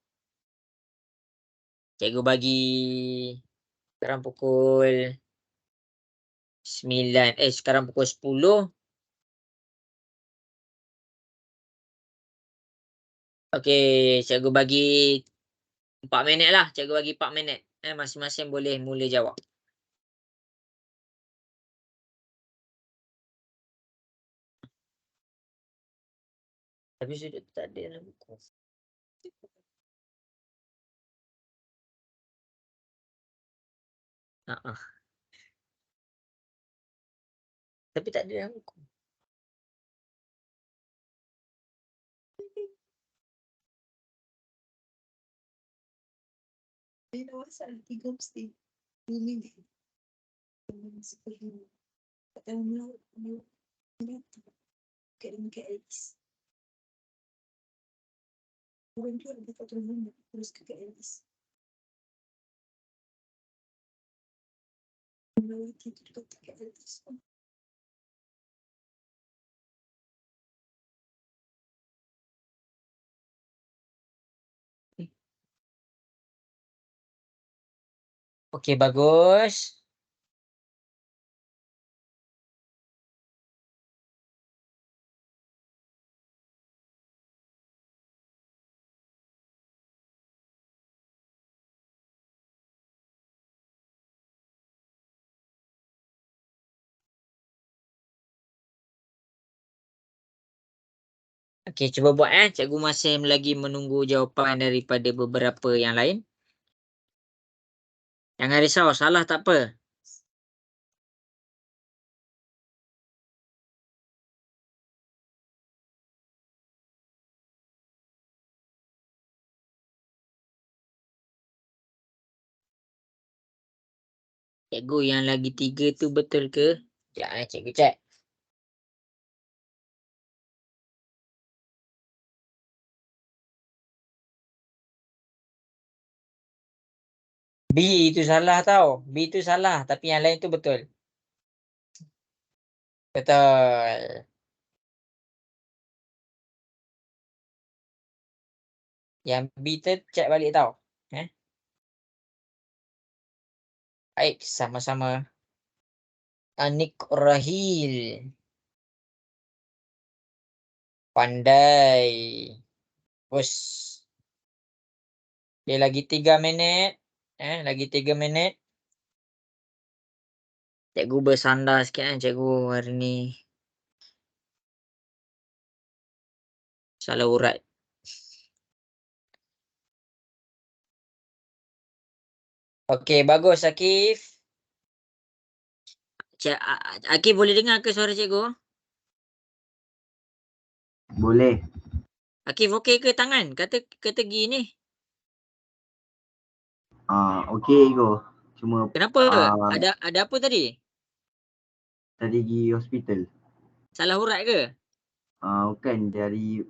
S1: Cikgu bagi sekarang pukul 9. Sekarang pukul 10. Okey, cikgu bagi 4 minit lah. Cikgu bagi 4 minit. Masing-masing boleh mula jawab. Tapi sudut tak ada dalam buku. Ha. Tapi tak ada dalam buku.
S6: Dia dah WhatsApp 3 mesti. 2 minit. Tak tahu melaut. Kat Alice. Orang tu ada kat rumah. Terus ke Alice. Melawati tu dekat kat Alice.
S1: Okey, bagus. Okey, cuba buat Cikgu masih lagi menunggu jawapan daripada beberapa yang lain. Jangan risau, salah tak apa. Cikgu yang lagi 3 tu betul ke? Sekejap cikgu cek. B itu salah tau. B itu salah. Tapi yang lain tu betul. Betul. Yang B tu cek balik tau. Baik, sama-sama. Anik Rahil. Pandai. Bos. Dia lagi 3 minit. Lagi 3 minit. Cikgu bersandar sikit cikgu hari ni. Salah urat. Okey, bagus Akif. Akif boleh dengar ke suara cikgu?
S2: Boleh.
S1: Akif okey ke tangan? Kata gini.
S2: Okey ko. Cuma
S1: Kenapa? Ada apa tadi?
S2: tadi pergi hospital.
S1: Salah urat ke?
S2: Bukan dari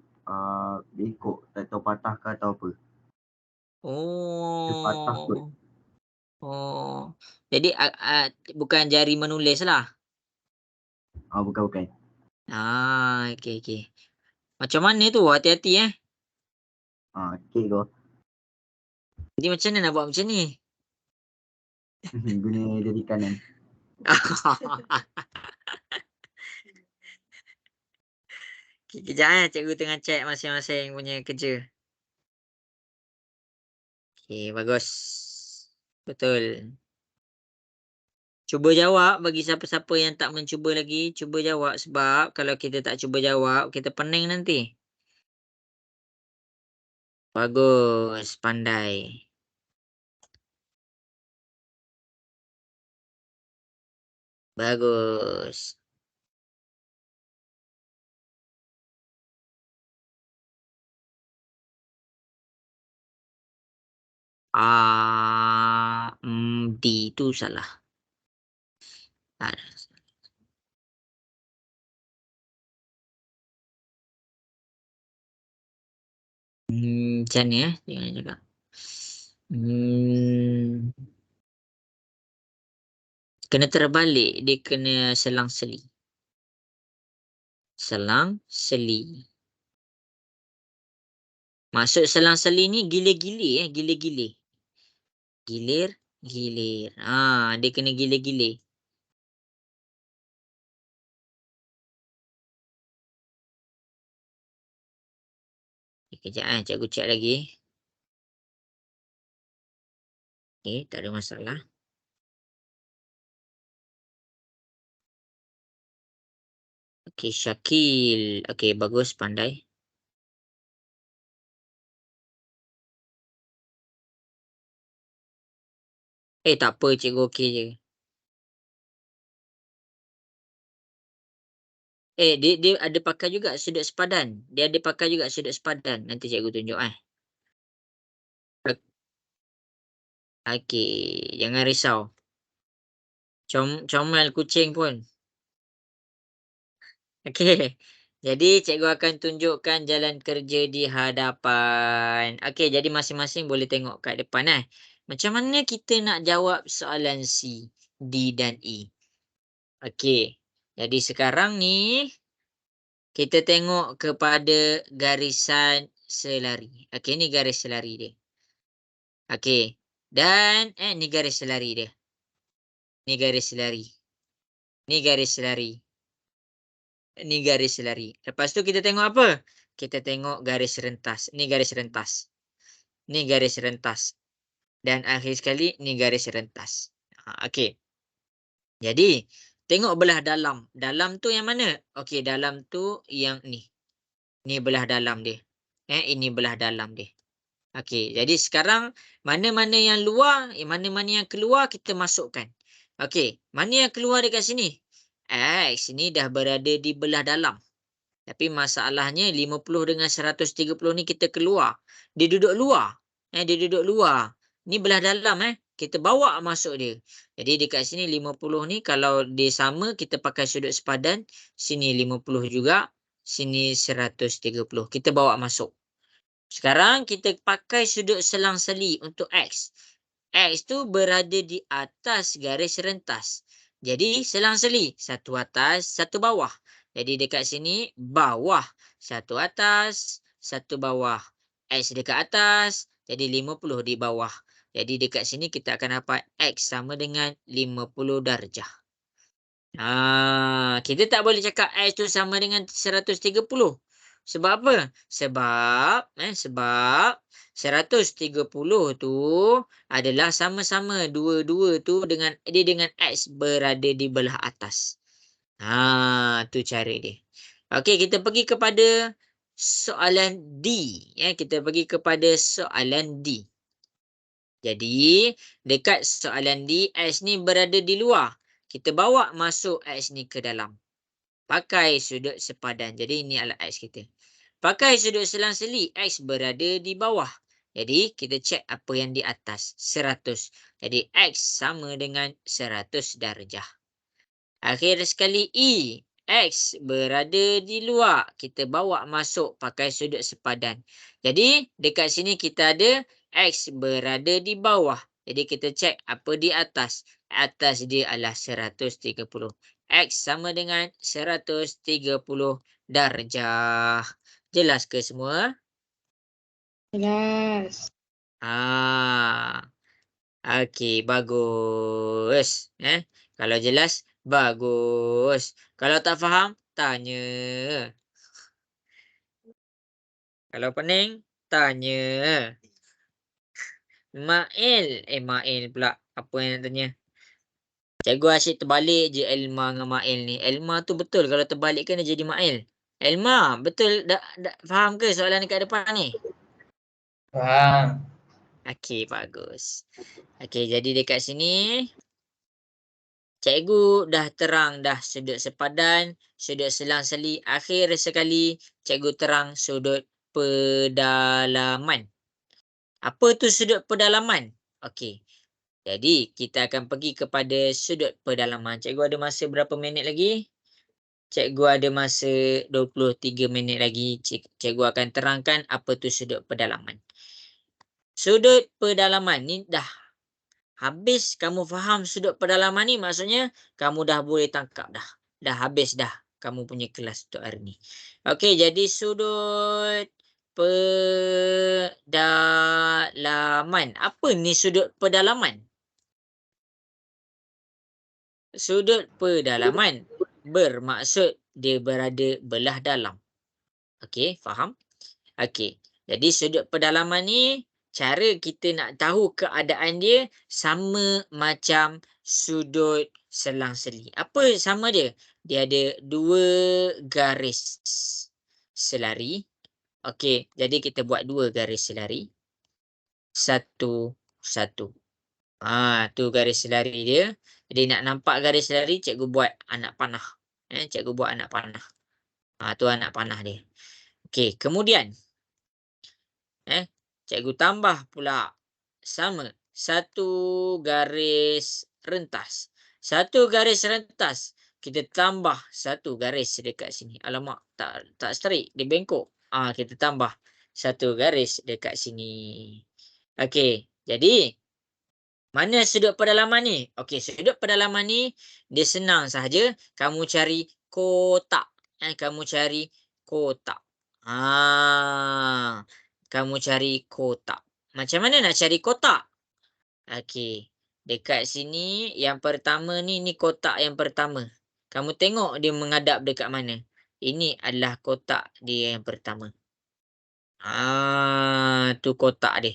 S2: bengkok, tak tahu patah ke atau apa. Dia patah kot.
S1: Oh. Jadi bukan jari menulis lah.
S2: Bukan.
S1: Okey. Macam mana tu? Hati-hati
S2: Okey ko.
S1: Jadi macam mana nak buat macam ni?
S2: Guna jari kanan.
S1: Kejap cikgu tengah cek masing-masing punya kerja. Okey, bagus. Betul. Cuba jawab bagi siapa-siapa yang tak mencuba lagi. Cuba jawab sebab kalau kita tak cuba jawab, kita pening nanti. Bagus, pandai. Bagus. D itu salah. Macam ni jangan cakap. Kena terbalik, dia kena selang-seli. Selang-seli. Maksud selang-seli ni gile-gile gile-gile. Gilir. Dia kena gilir-gilir. Kejap cikgu cek lagi. Okey, tak ada masalah. Okey, Syakil. Okey, bagus, pandai. Tak apa, cikgu okey je. Dia ada pakai juga sudut sepadan. Dia ada pakai juga sudut sepadan. Nanti cikgu tunjuk Okey, jangan risau. Comel kucing pun. Okey. Jadi cikgu akan tunjukkan jalan kerja di hadapan. Okey, jadi masing-masing boleh tengok kat depan Macam mana kita nak jawab soalan C, D dan E? Okey. Jadi sekarang ni kita tengok kepada garisan selari. Okey, ni garis selari dia. Okey. Dan ni garis selari dia. Ni garis selari. Ni garis selari. Ni garis selari. Lepas tu kita tengok apa? Kita tengok garis rentas. Ni garis rentas. Ni garis rentas. Dan akhir sekali ni garis rentas. Okey. Jadi, tengok belah dalam. Dalam tu yang mana? Okey, dalam tu yang ni. Ni belah dalam dia. Ini belah dalam dia. Okey, jadi sekarang mana-mana yang luar, mana-mana yang keluar kita masukkan. Okey, mana yang keluar dekat sini? X ni dah berada di belah dalam. Tapi masalahnya 50 dengan 130 ni kita keluar. Dia duduk luar. Dia duduk luar. Ni belah dalam Kita bawa masuk dia. Jadi dekat sini 50 ni kalau dia sama kita pakai sudut sepadan. Sini 50 juga. Sini 130. Kita bawa masuk. Sekarang kita pakai sudut selang-seli untuk X. X tu berada di atas garis rentas. Jadi selang-seli. Satu atas, satu bawah. Jadi dekat sini bawah. Satu atas, satu bawah. X dekat atas. Jadi 50 di bawah. Jadi dekat sini kita akan dapat X sama dengan 50 darjah. Kita tak boleh cakap X tu sama dengan 130. Sebab apa? Sebab 130 tu adalah sama-sama dua-dua tu dengan dia dengan X berada di belah atas. Tu cara dia. Okey, kita pergi kepada soalan D. Kita pergi kepada soalan D. Jadi, dekat soalan D, X ni berada di luar. Kita bawa masuk X ni ke dalam. Pakai sudut sepadan. Jadi, ini adalah X kita. Pakai sudut selang-seli. X berada di bawah. Jadi, kita cek apa yang di atas. 100. Jadi, X sama dengan 100 darjah. Akhir sekali E. X berada di luar. Kita bawa masuk pakai sudut sepadan. Jadi, dekat sini kita ada X berada di bawah. Jadi, kita cek apa di atas. Atas dia adalah 130. X sama dengan 130 darjah. Jelas ke semua?
S3: Jelas.
S1: Okey, bagus. Kalau jelas, bagus. Kalau tak faham, tanya. Kalau pening, tanya. Mail pula. Apa yang nak tanya? Cikgu asyik terbalik je Elma dengan Mail ni. Elma tu betul kalau terbalikkan dia jadi Mail. Elma, betul dah faham ke soalan dekat depan ni?
S4: Faham.
S1: Okey, bagus. Okey, jadi dekat sini cikgu dah terang dah sudut sepadan, sudut selang-seli. Akhir sekali cikgu terang sudut pedalaman. Apa tu sudut pedalaman? Okey. Jadi kita akan pergi kepada sudut pedalaman. Cikgu ada masa berapa minit lagi? Cikgu ada masa 23 minit lagi. Cikgu akan terangkan apa tu sudut pedalaman. Sudut pedalaman ni dah habis kamu faham sudut pedalaman ni, maksudnya kamu dah boleh tangkap dah. Dah habis dah kamu punya kelas untuk hari ni. Okey, jadi sudut pedalaman. Apa ni sudut pedalaman? Sudut pedalaman bermaksud dia berada belah dalam. Okey, faham? Okey. Jadi sudut pedalaman ni cara kita nak tahu keadaan dia sama macam sudut selang-seli. Apa sama dia? Dia ada dua garis selari. Okey, jadi kita buat dua garis selari. Satu. Tu garis lari dia. Jadi nak nampak garis lari, cikgu buat anak panah. Cikgu buat anak panah. Tu anak panah dia. Okey, kemudian cikgu tambah pula sama satu garis rentas. Satu garis rentas, kita tambah satu garis dekat sini. Alamak, tak straight, dia bengkok. Kita tambah satu garis dekat sini. Okey, jadi mana sudut pedalaman ni? Okey, sudut pedalaman ni dia senang sahaja. Kamu cari kotak. Kamu cari kotak. Kamu cari kotak. Macam mana nak cari kotak? Okey, dekat sini yang pertama ni kotak yang pertama. Kamu tengok dia menghadap dekat mana? Ini adalah kotak dia yang pertama. Tu kotak dia.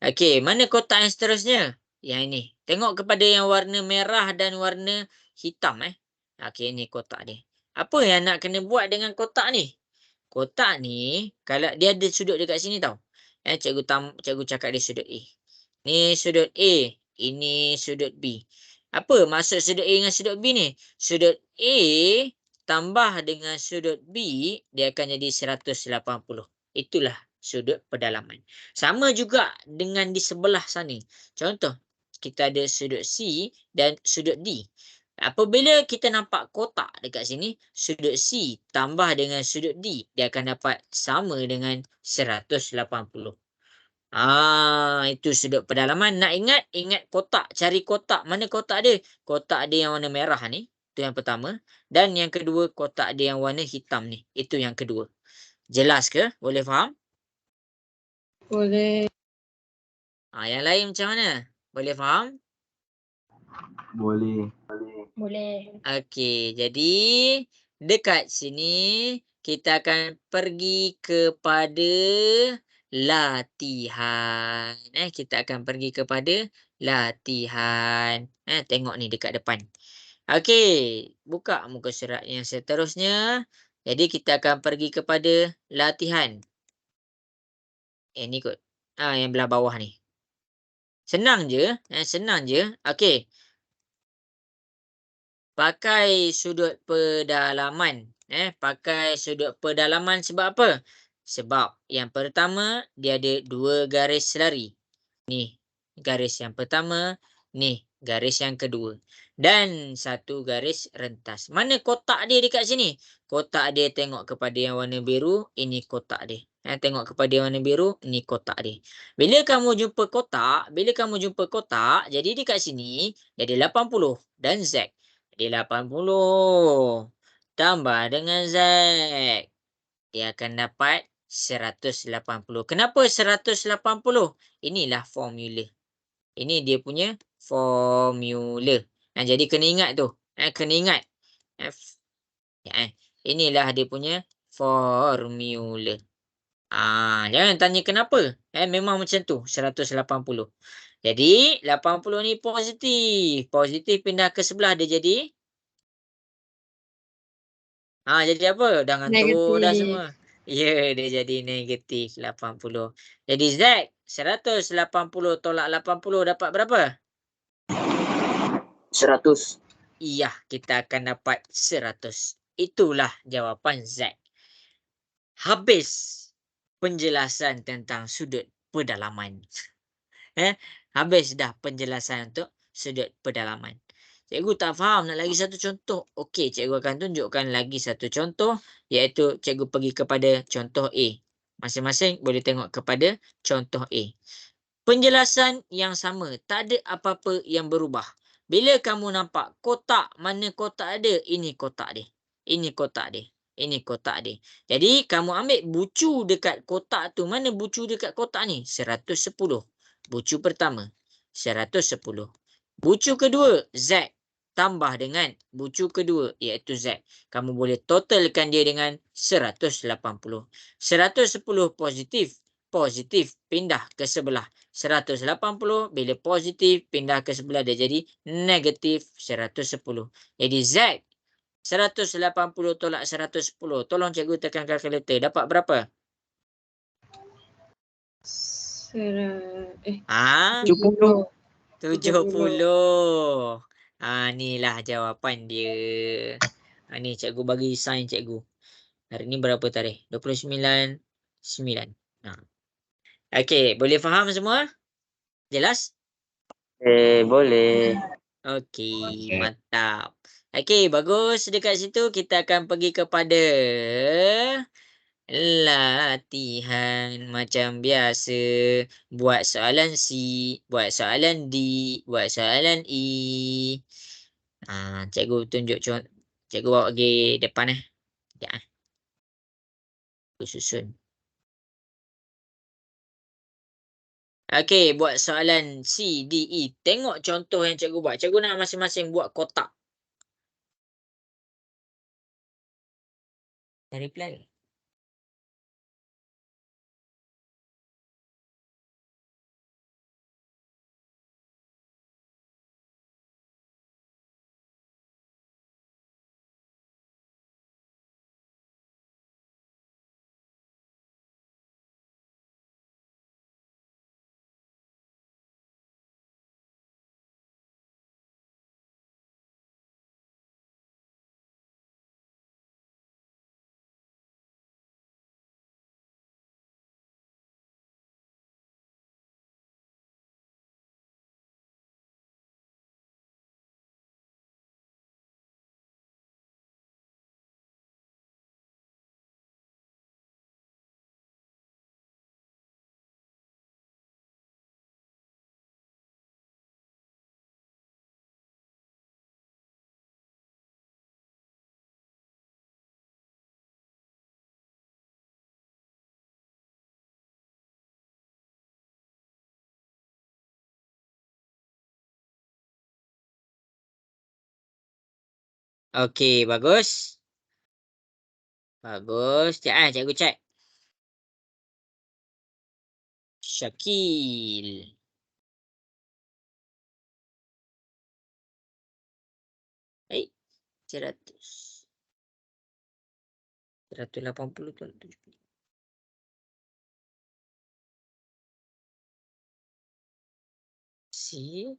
S1: Okey, mana kotak yang seterusnya? Yang ini. Tengok kepada yang warna merah dan warna hitam. Okey, ini kotak dia. Apa yang nak kena buat dengan kotak ni? Kotak ni, kalau dia ada sudut dekat sini tau. Cikgu cakap dia sudut A. Ni sudut A. Ini sudut B. Apa maksud sudut A dengan sudut B ni? Sudut A tambah dengan sudut B, dia akan jadi 180. Itulah sudut pedalaman. Sama juga dengan di sebelah sana. Contoh, kita ada sudut C dan sudut D. Apabila kita nampak kotak dekat sini, sudut C tambah dengan sudut D, dia akan dapat sama dengan 180. Itu sudut pedalaman. Nak ingat kotak. Cari kotak. Mana kotak dia? Kotak dia yang warna merah ni. Itu yang pertama. Dan yang kedua, kotak dia yang warna hitam ni. Itu yang kedua. Jelas ke? Boleh faham?
S3: Boleh.
S1: Yang lain macam mana? Boleh faham?
S2: Boleh.
S5: Boleh.
S1: Okey, jadi dekat sini kita akan pergi kepada latihan. Kita akan pergi kepada latihan. Tengok ni dekat depan. Okey, buka muka surat yang seterusnya. Jadi kita akan pergi kepada latihan. Ni kot. Yang belah bawah ni. Senang je. Senang je. Okey. Pakai sudut pedalaman. Pakai sudut pedalaman sebab apa? Sebab yang pertama, dia ada dua garis lari. Ni, garis yang pertama. Ni, garis yang kedua. Dan satu garis rentas. Mana kotak dia dekat sini? Kotak dia tengok kepada yang warna biru. Ini kotak dia. Tengok kepada yang warna biru. Ini kotak dia. Bila kamu jumpa kotak, jadi dekat sini, dia ada 80 dan Z. Dia 80 tambah dengan Z, dia akan dapat 180. Kenapa 180? Inilah formula. Ini dia punya formula. Jadi kena ingat tu. Kena ingat. Inilah dia punya formula. Jangan tanya kenapa. Memang macam tu. 180. Jadi 80 ni positif. Positif pindah ke sebelah dia jadi. Jadi apa? Dah ngantuk dah semua. Ya, dia jadi negatif 80. Jadi Z 180 tolak 80 dapat berapa?
S4: 100.
S1: Iya, kita akan dapat 100. Itulah jawapan Z. Habis penjelasan tentang sudut pedalaman. Habis dah penjelasan untuk sudut pedalaman. Cikgu tak faham, nak lagi satu contoh. Okey, cikgu akan tunjukkan lagi satu contoh, iaitu cikgu pergi kepada contoh A. Masing-masing boleh tengok kepada contoh A. Penjelasan yang sama, tak ada apa-apa yang berubah. Bila kamu nampak kotak, mana kotak ada? Ini kotak dia. Ini kotak dia. Ini kotak dia. Jadi, kamu ambil bucu dekat kotak tu. Mana bucu dekat kotak ni? 110. Bucu pertama, 110. Bucu kedua, Z. Tambah dengan bucu kedua, iaitu Z. Kamu boleh totalkan dia dengan 180. 110 positif. Positif pindah ke sebelah. 180 bila positif pindah ke sebelah, dia jadi negatif 110. Jadi Z 180 tolak 110. Tolong cikgu tekan kalkulator. Dapat berapa?
S3: 70.
S1: 70. Inilah jawapan dia. Ni cikgu bagi sign cikgu. Hari ni berapa tarikh? 29/9. Okey, boleh faham semua? Jelas?
S2: Boleh.
S1: Okey, mantap. Okey, bagus. Dekat situ kita akan pergi kepada latihan macam biasa. Buat soalan C, buat soalan D, buat soalan E. Cikgu tunjuk contoh. Cikgu bawa pergi depan Sekejap Aku susun. Okey, buat soalan C, D, E. Tengok contoh yang cikgu buat. Cikgu nak masing-masing buat kotak. Dah reply ke? Okey, bagus. Bagus. Sekejap cikgu cek. Syakil. Eh, 100. 180 tu. Si.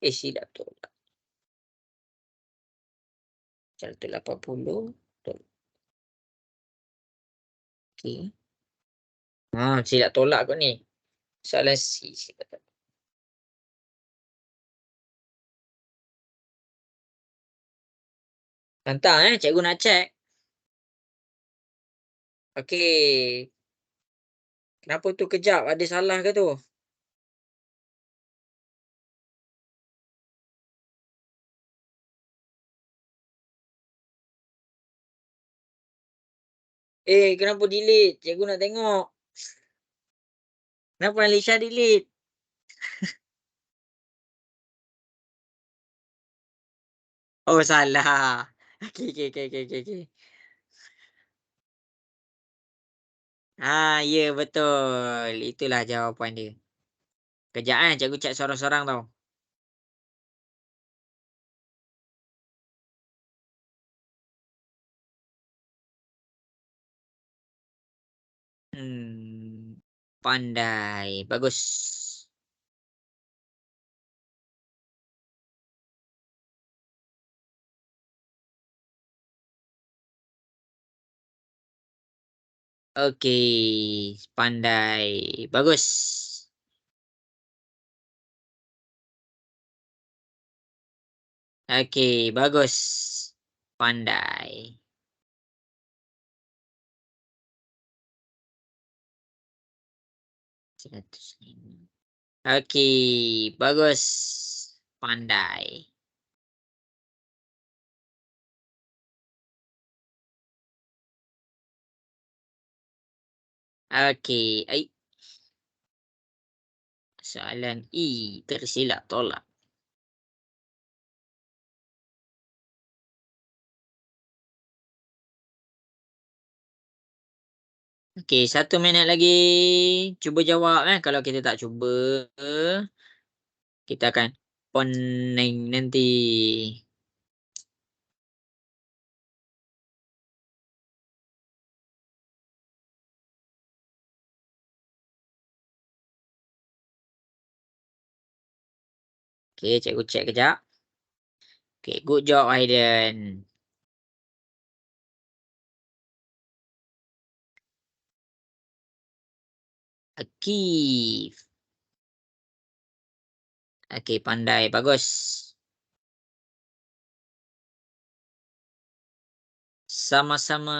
S1: Silap tolak. 180. Okey. Silap tolak kot ni. Soalan C. Silap tolak. Hantar cikgu nak cek. Okey. Kenapa tu kejap? Ada salah ke tu? Kenapa delete? Cikgu nak tengok. Kenapa Alisha delete? Oh, salah. Okey. Ya betul. Itulah jawapan dia. Kejap cikgu cek sorang-sorang tau. Pandai. Bagus. Okey. Pandai. Bagus. Okey. Bagus. Pandai. Okey. Bagus. Pandai. Okey. Soalan E. Tersilap tolak. Okey, 1 minit lagi. Cuba jawab Kalau kita tak cuba, kita akan pening nanti. Okey, cikgu check kejap. Okey, good job Aiden. Akif. Okey, pandai. Bagus. Sama-sama.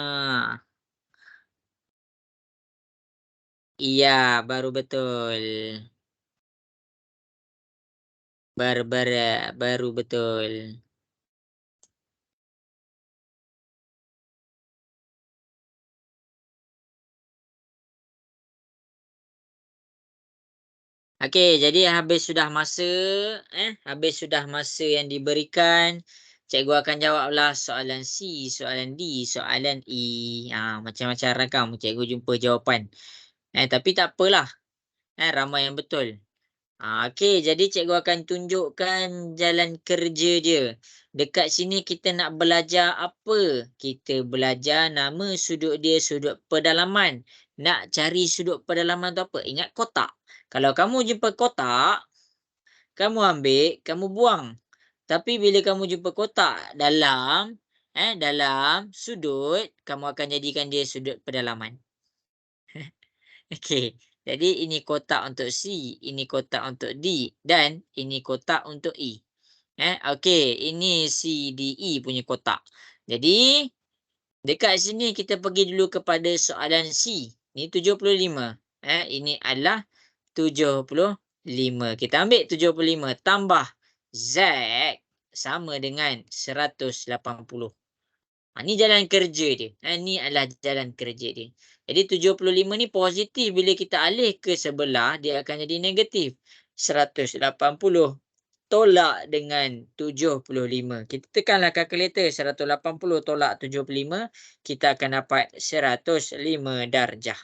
S1: Iya, baru betul. Baru betul. Okey, jadi habis sudah masa yang diberikan. Cikgu akan jawablah soalan C, soalan D, soalan E. Macam-macam ragam cikgu jumpa jawapan. Tapi tak apalah. Ramai yang betul. Okey, jadi cikgu akan tunjukkan jalan kerja dia. Dekat sini kita nak belajar apa? Kita belajar nama sudut dia, sudut pedalaman. Nak cari sudut pedalaman tu apa? Ingat kotak. Kalau kamu jumpa kotak, kamu ambil, kamu buang. Tapi bila kamu jumpa kotak dalam sudut, kamu akan jadikan dia sudut pedalaman. Okey. Jadi ini kotak untuk C, ini kotak untuk D dan ini kotak untuk E. Okey, ini C, D, E punya kotak. Jadi dekat sini kita pergi dulu kepada soalan C. Ni 75. Ini adalah 75. Kita ambil 75 tambah Z sama dengan 180. Ni jalan kerja dia. Ni adalah jalan kerja dia. Jadi 75 ni positif. Bila kita alih ke sebelah, dia akan jadi negatif. 180 tolak dengan 75. Kita tekanlah kalkulator. 180 tolak 75. Kita akan dapat 105 darjah.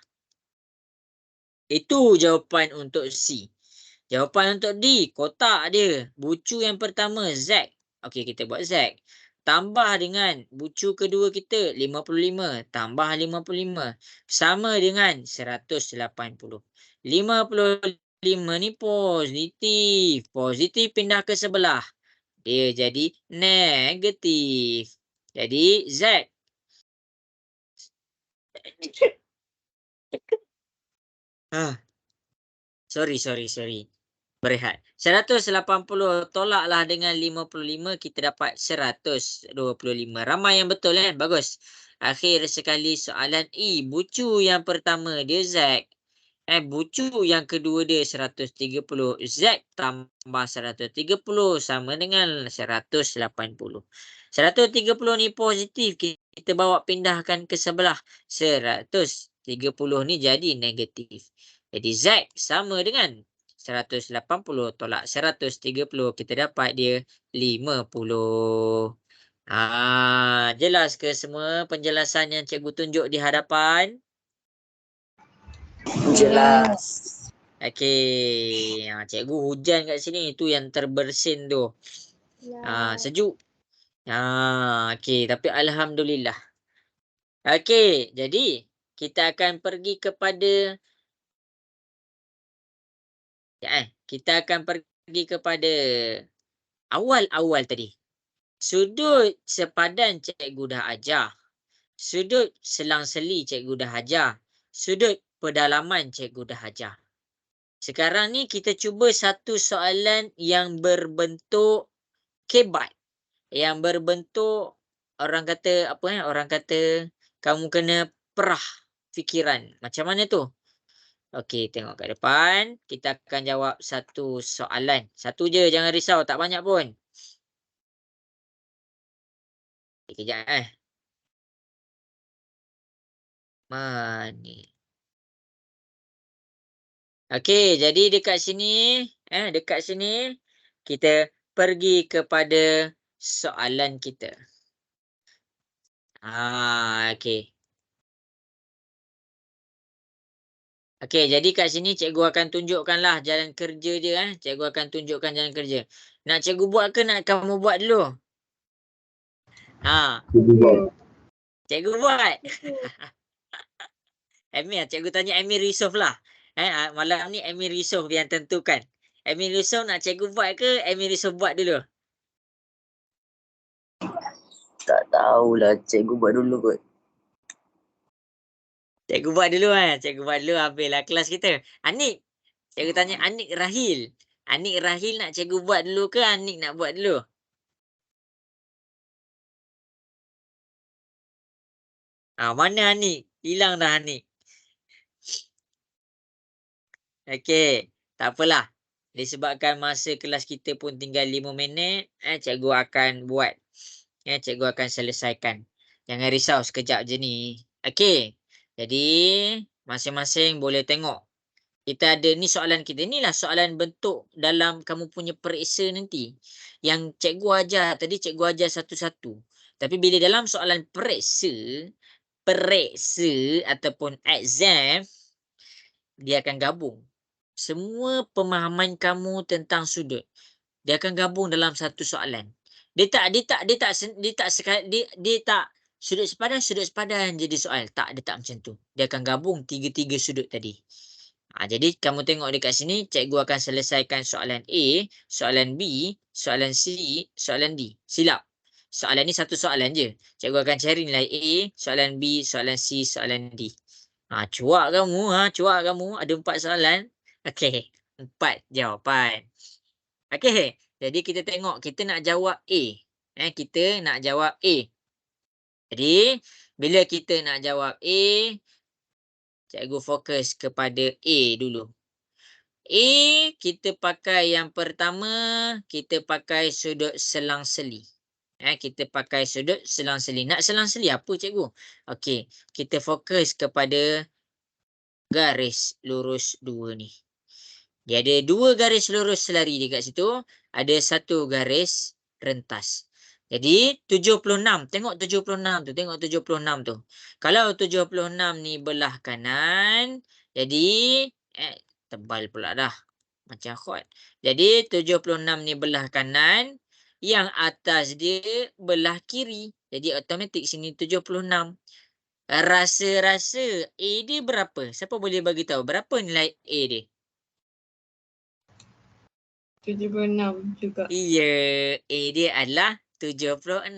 S1: Itu jawapan untuk C. Jawapan untuk D, kotak dia. Bucu yang pertama, Z. Okey, kita buat Z. Tambah dengan bucu kedua kita, 55. Tambah 55. Sama dengan 180. 55 ni positif. Positif pindah ke sebelah. Dia jadi negatif. Jadi Z. Sorry. Berehat. 180 tolaklah dengan 55, kita dapat 125. Ramai yang betul kan? Bagus. Akhir sekali soalan E. Bucu yang pertama dia Z. Bucu yang kedua dia 130. Z tambah 130 sama dengan 180. 130 ni positif. Kita bawa pindahkan ke sebelah. 130 ni jadi negatif. Jadi Z sama dengan 180 tolak 130, kita dapat dia 50. Jelas ke semua penjelasan yang cikgu tunjuk di hadapan?
S3: Jelas.
S1: Okey. Cikgu hujan kat sini, itu yang terbersin tu. Sejuk. Okey, tapi alhamdulillah. Okey, jadi kita akan pergi kepada kita akan pergi kepada awal-awal tadi. Sudut sepadan cikgu dah ajar. Sudut selang-seli cikgu dah ajar. Sudut pedalaman cikgu dah ajar. Sekarang ni kita cuba satu soalan yang berbentuk kebat. Yang berbentuk orang kata orang kata kamu kena perah fikiran. Macam mana tu? Okey, tengok kat depan. Kita akan jawab satu soalan. Satu je, jangan risau. Tak banyak pun. Kejap Mana? Okey, jadi dekat sini, kita pergi kepada soalan kita. Okey. Okey, jadi kat sini cikgu akan tunjukkanlah jalan kerja dia. Cikgu akan tunjukkan jalan kerja. Nak cikgu buat ke nak kamu buat dulu? Cikgu buat. Emir, cikgu tanya Emir Yusof lah. Malam ni Emir Yusof yang tentukan. Admin Yusof nak cikgu buat ke? Admin Yusof buat dulu.
S2: Tak tahulah, cikgu buat dulu kot.
S1: Cikgu buat dulu Cikgu buat dulu habislah kelas kita. Anik. Cikgu tanya Anik Rahil. Anik Rahil nak cikgu buat dulu ke Anik nak buat dulu? Mana Anik? Hilang dah Anik. Okey. Tak apalah. Disebabkan masa kelas kita pun tinggal 5 minit, cikgu akan buat. Cikgu akan selesaikan. Jangan risau, sekejap je ni. Okey. Jadi, masing-masing boleh tengok. Kita ada ni soalan kita. Inilah soalan bentuk dalam kamu punya periksa nanti. Yang cikgu ajar tadi, cikgu ajar satu-satu. Tapi bila dalam soalan periksa ataupun exam, dia akan gabung. Semua pemahaman kamu tentang sudut, dia akan gabung dalam satu soalan. Dia tak sudut sepadan jadi soal. Tak, dia tak macam tu. Dia akan gabung tiga-tiga sudut tadi. Jadi kamu tengok dekat sini, cikgu akan selesaikan soalan A, soalan B, soalan C, soalan D. Silap. Soalan ni satu soalan je. Cikgu akan cari nilai A, soalan B, soalan C, soalan D. Cuak kamu. Ada 4 soalan. Okey, 4 jawapan. Okey, jadi kita tengok, kita nak jawab A. Kita nak jawab A. Jadi, bila kita nak jawab A, cikgu fokus kepada A dulu. A, kita pakai yang pertama, kita pakai sudut selang-seli. Kita pakai sudut selang-seli. Nak selang-seli apa cikgu? Okey, kita fokus kepada garis lurus 2 ni. Dia ada 2 garis lurus selari dekat situ. Ada 1 garis rentas. Jadi 76. Tengok 76 tu. Tengok 76 tu. Kalau 76 ni belah kanan. Jadi tebal pula dah. Macam khot. Jadi 76 ni belah kanan. Yang atas dia belah kiri. Jadi automatik sini 76. Rasa-rasa A dia berapa? Siapa boleh bagi tahu berapa nilai A dia?
S3: 76 juga.
S1: Ya, A dia adalah 76.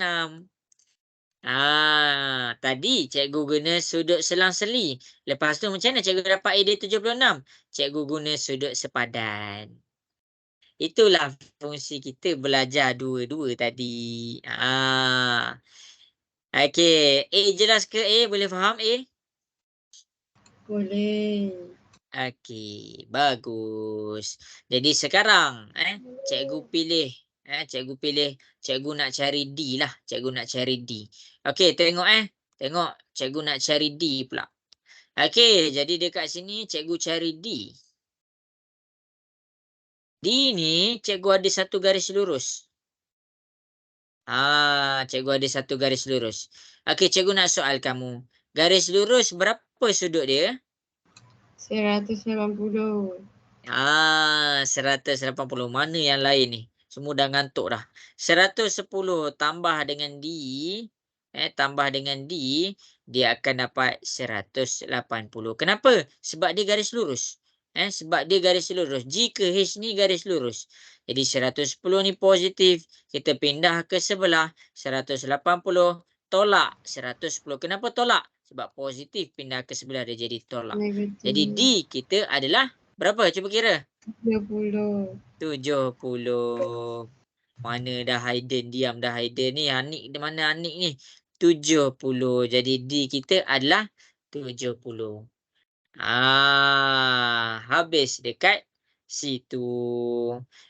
S1: Tadi cikgu guna sudut selang-seli. Lepas tu macam mana cikgu dapat A dia 76? Cikgu guna sudut sepadan. Itulah fungsi kita belajar dua-dua tadi. Okey, A jelas ke A? Boleh faham A?
S3: Boleh.
S1: Okey, bagus. Jadi sekarang cikgu pilih cikgu nak cari D lah. Cikgu nak cari D. Okey, tengok Tengok cikgu nak cari D pula. Okey, jadi dekat sini cikgu cari D. D ni cikgu ada 1 garis lurus. Cikgu ada 1 garis lurus. Okey, cikgu nak soal kamu. Garis lurus berapa sudut dia?
S3: 180.
S1: 180. Mana yang lain ni? Semua dah ngantuk dah. 110 tambah dengan D. Tambah dengan D. Dia akan dapat 180. Kenapa? Sebab dia garis lurus. Sebab dia garis lurus. G ke H ni garis lurus. Jadi 110 ni positif. Kita pindah ke sebelah. 180 tolak 110. Kenapa tolak? Sebab positif pindah ke sebelah dia jadi tolak.
S3: Negatif.
S1: Jadi D kita adalah berapa? Cuba kira.
S3: 70.
S1: 70. Mana dah Haiden? Diam dah Haiden ni. Anik di mana Anik ni? 70. Jadi D kita adalah 70. Habis dekat situ.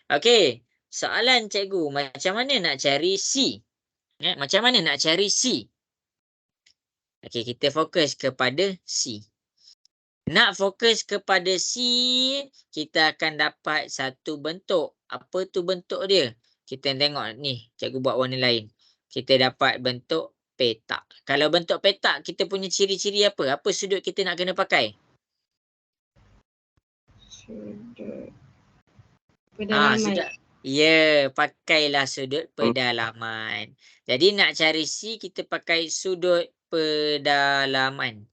S1: Okey. Soalan cikgu, macam mana nak cari C? Macam mana nak cari C? Okey, kita fokus kepada C. Nak fokus kepada C, kita akan dapat satu bentuk. Apa tu bentuk dia? Kita tengok ni, cikgu buat warna lain. Kita dapat bentuk petak. Kalau bentuk petak, kita punya ciri-ciri apa? Apa sudut kita nak kena pakai?
S3: Sudut pedalaman.
S1: Ya, pakailah sudut pedalaman. Jadi nak cari C, kita pakai sudut pedalaman.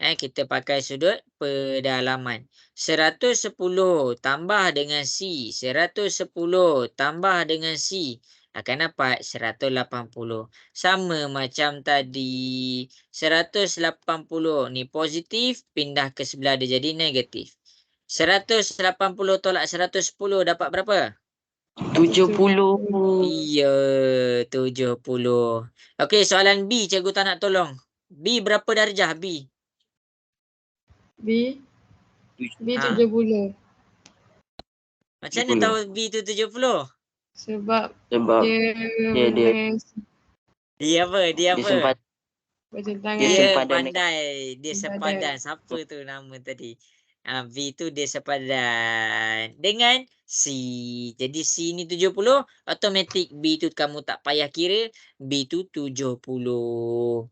S1: Kita pakai sudut pedalaman. 110 tambah dengan C. 110 tambah dengan C. Akan dapat 180. Sama macam tadi. 180 ni positif. Pindah ke sebelah dia jadi negatif. 180 tolak 110 dapat berapa?
S7: 70.
S1: Ya, 70. Okey, soalan B cikgu tak nak tolong. B berapa darjah B?
S3: B. B
S1: Ha.
S3: 70.
S1: Macam mana tahu B tu 70?
S3: Sebab
S7: Sebab
S3: dia
S7: dia
S3: bertentangan
S1: Dia apa? Dia
S7: dia
S1: apa?
S7: sempat
S3: bertentangan.
S7: Dia
S1: Dia
S7: sempadan
S1: pandai. Dia
S3: Sempadan.
S1: sepadan. Siapa tu nama tadi? B tu dia sepadan dengan C. Jadi C ni 70. Automatik B tu kamu tak payah kira. B tu 70.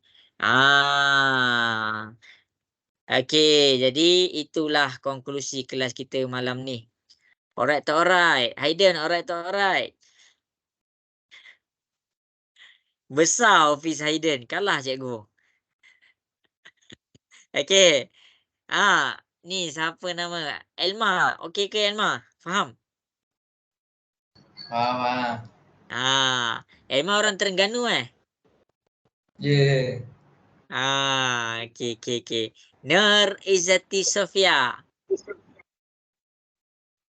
S1: Okey, jadi itulah konklusi kelas kita malam ni. Alright tak alright? Haiden, alright tak alright? Besar office Haiden. Kalah cikgu. Okey. Ni siapa nama? Elma. Okey ke Elma? Faham?
S4: Faham.
S1: Elma orang Terengganu
S4: Ya.
S1: Okey. Nur Izzati Sofia.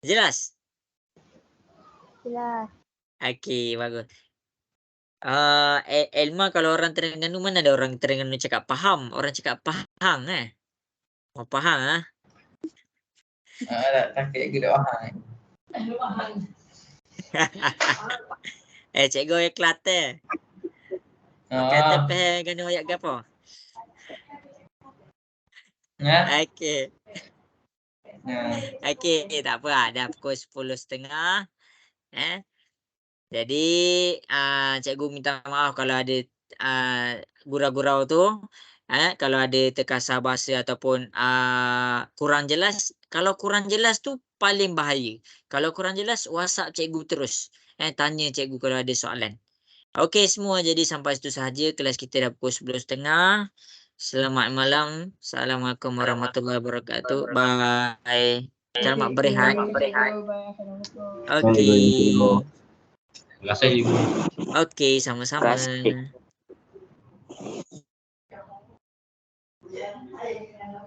S1: Jelas?
S5: Jelas.
S1: Okey, bagus. Elma kalau orang Terengganu mana ada orang Terengganu cakap faham? Orang cakap Pahang Oh, Pahang
S4: Tak takut ke tak faham.
S1: cikgu yang Kelantan. Kelantan Terengganu ayat ke apa? Okey. Okey, tak apa. Dah pukul 10.30. Jadi, cikgu minta maaf kalau ada gurau-gurau tu. Kalau ada terkasar bahasa ataupun kurang jelas. Kalau kurang jelas tu paling bahaya. Kalau kurang jelas, WhatsApp cikgu terus. Tanya cikgu kalau ada soalan. Okey semua, jadi sampai situ sahaja kelas kita dah pukul 10.30. Selamat malam. Assalamualaikum warahmatullahi wabarakatuh. Bye. Selamat berehat. Okey.
S8: Terima kasih Ibu.
S1: Okey, sama-sama.
S7: Terima kasih.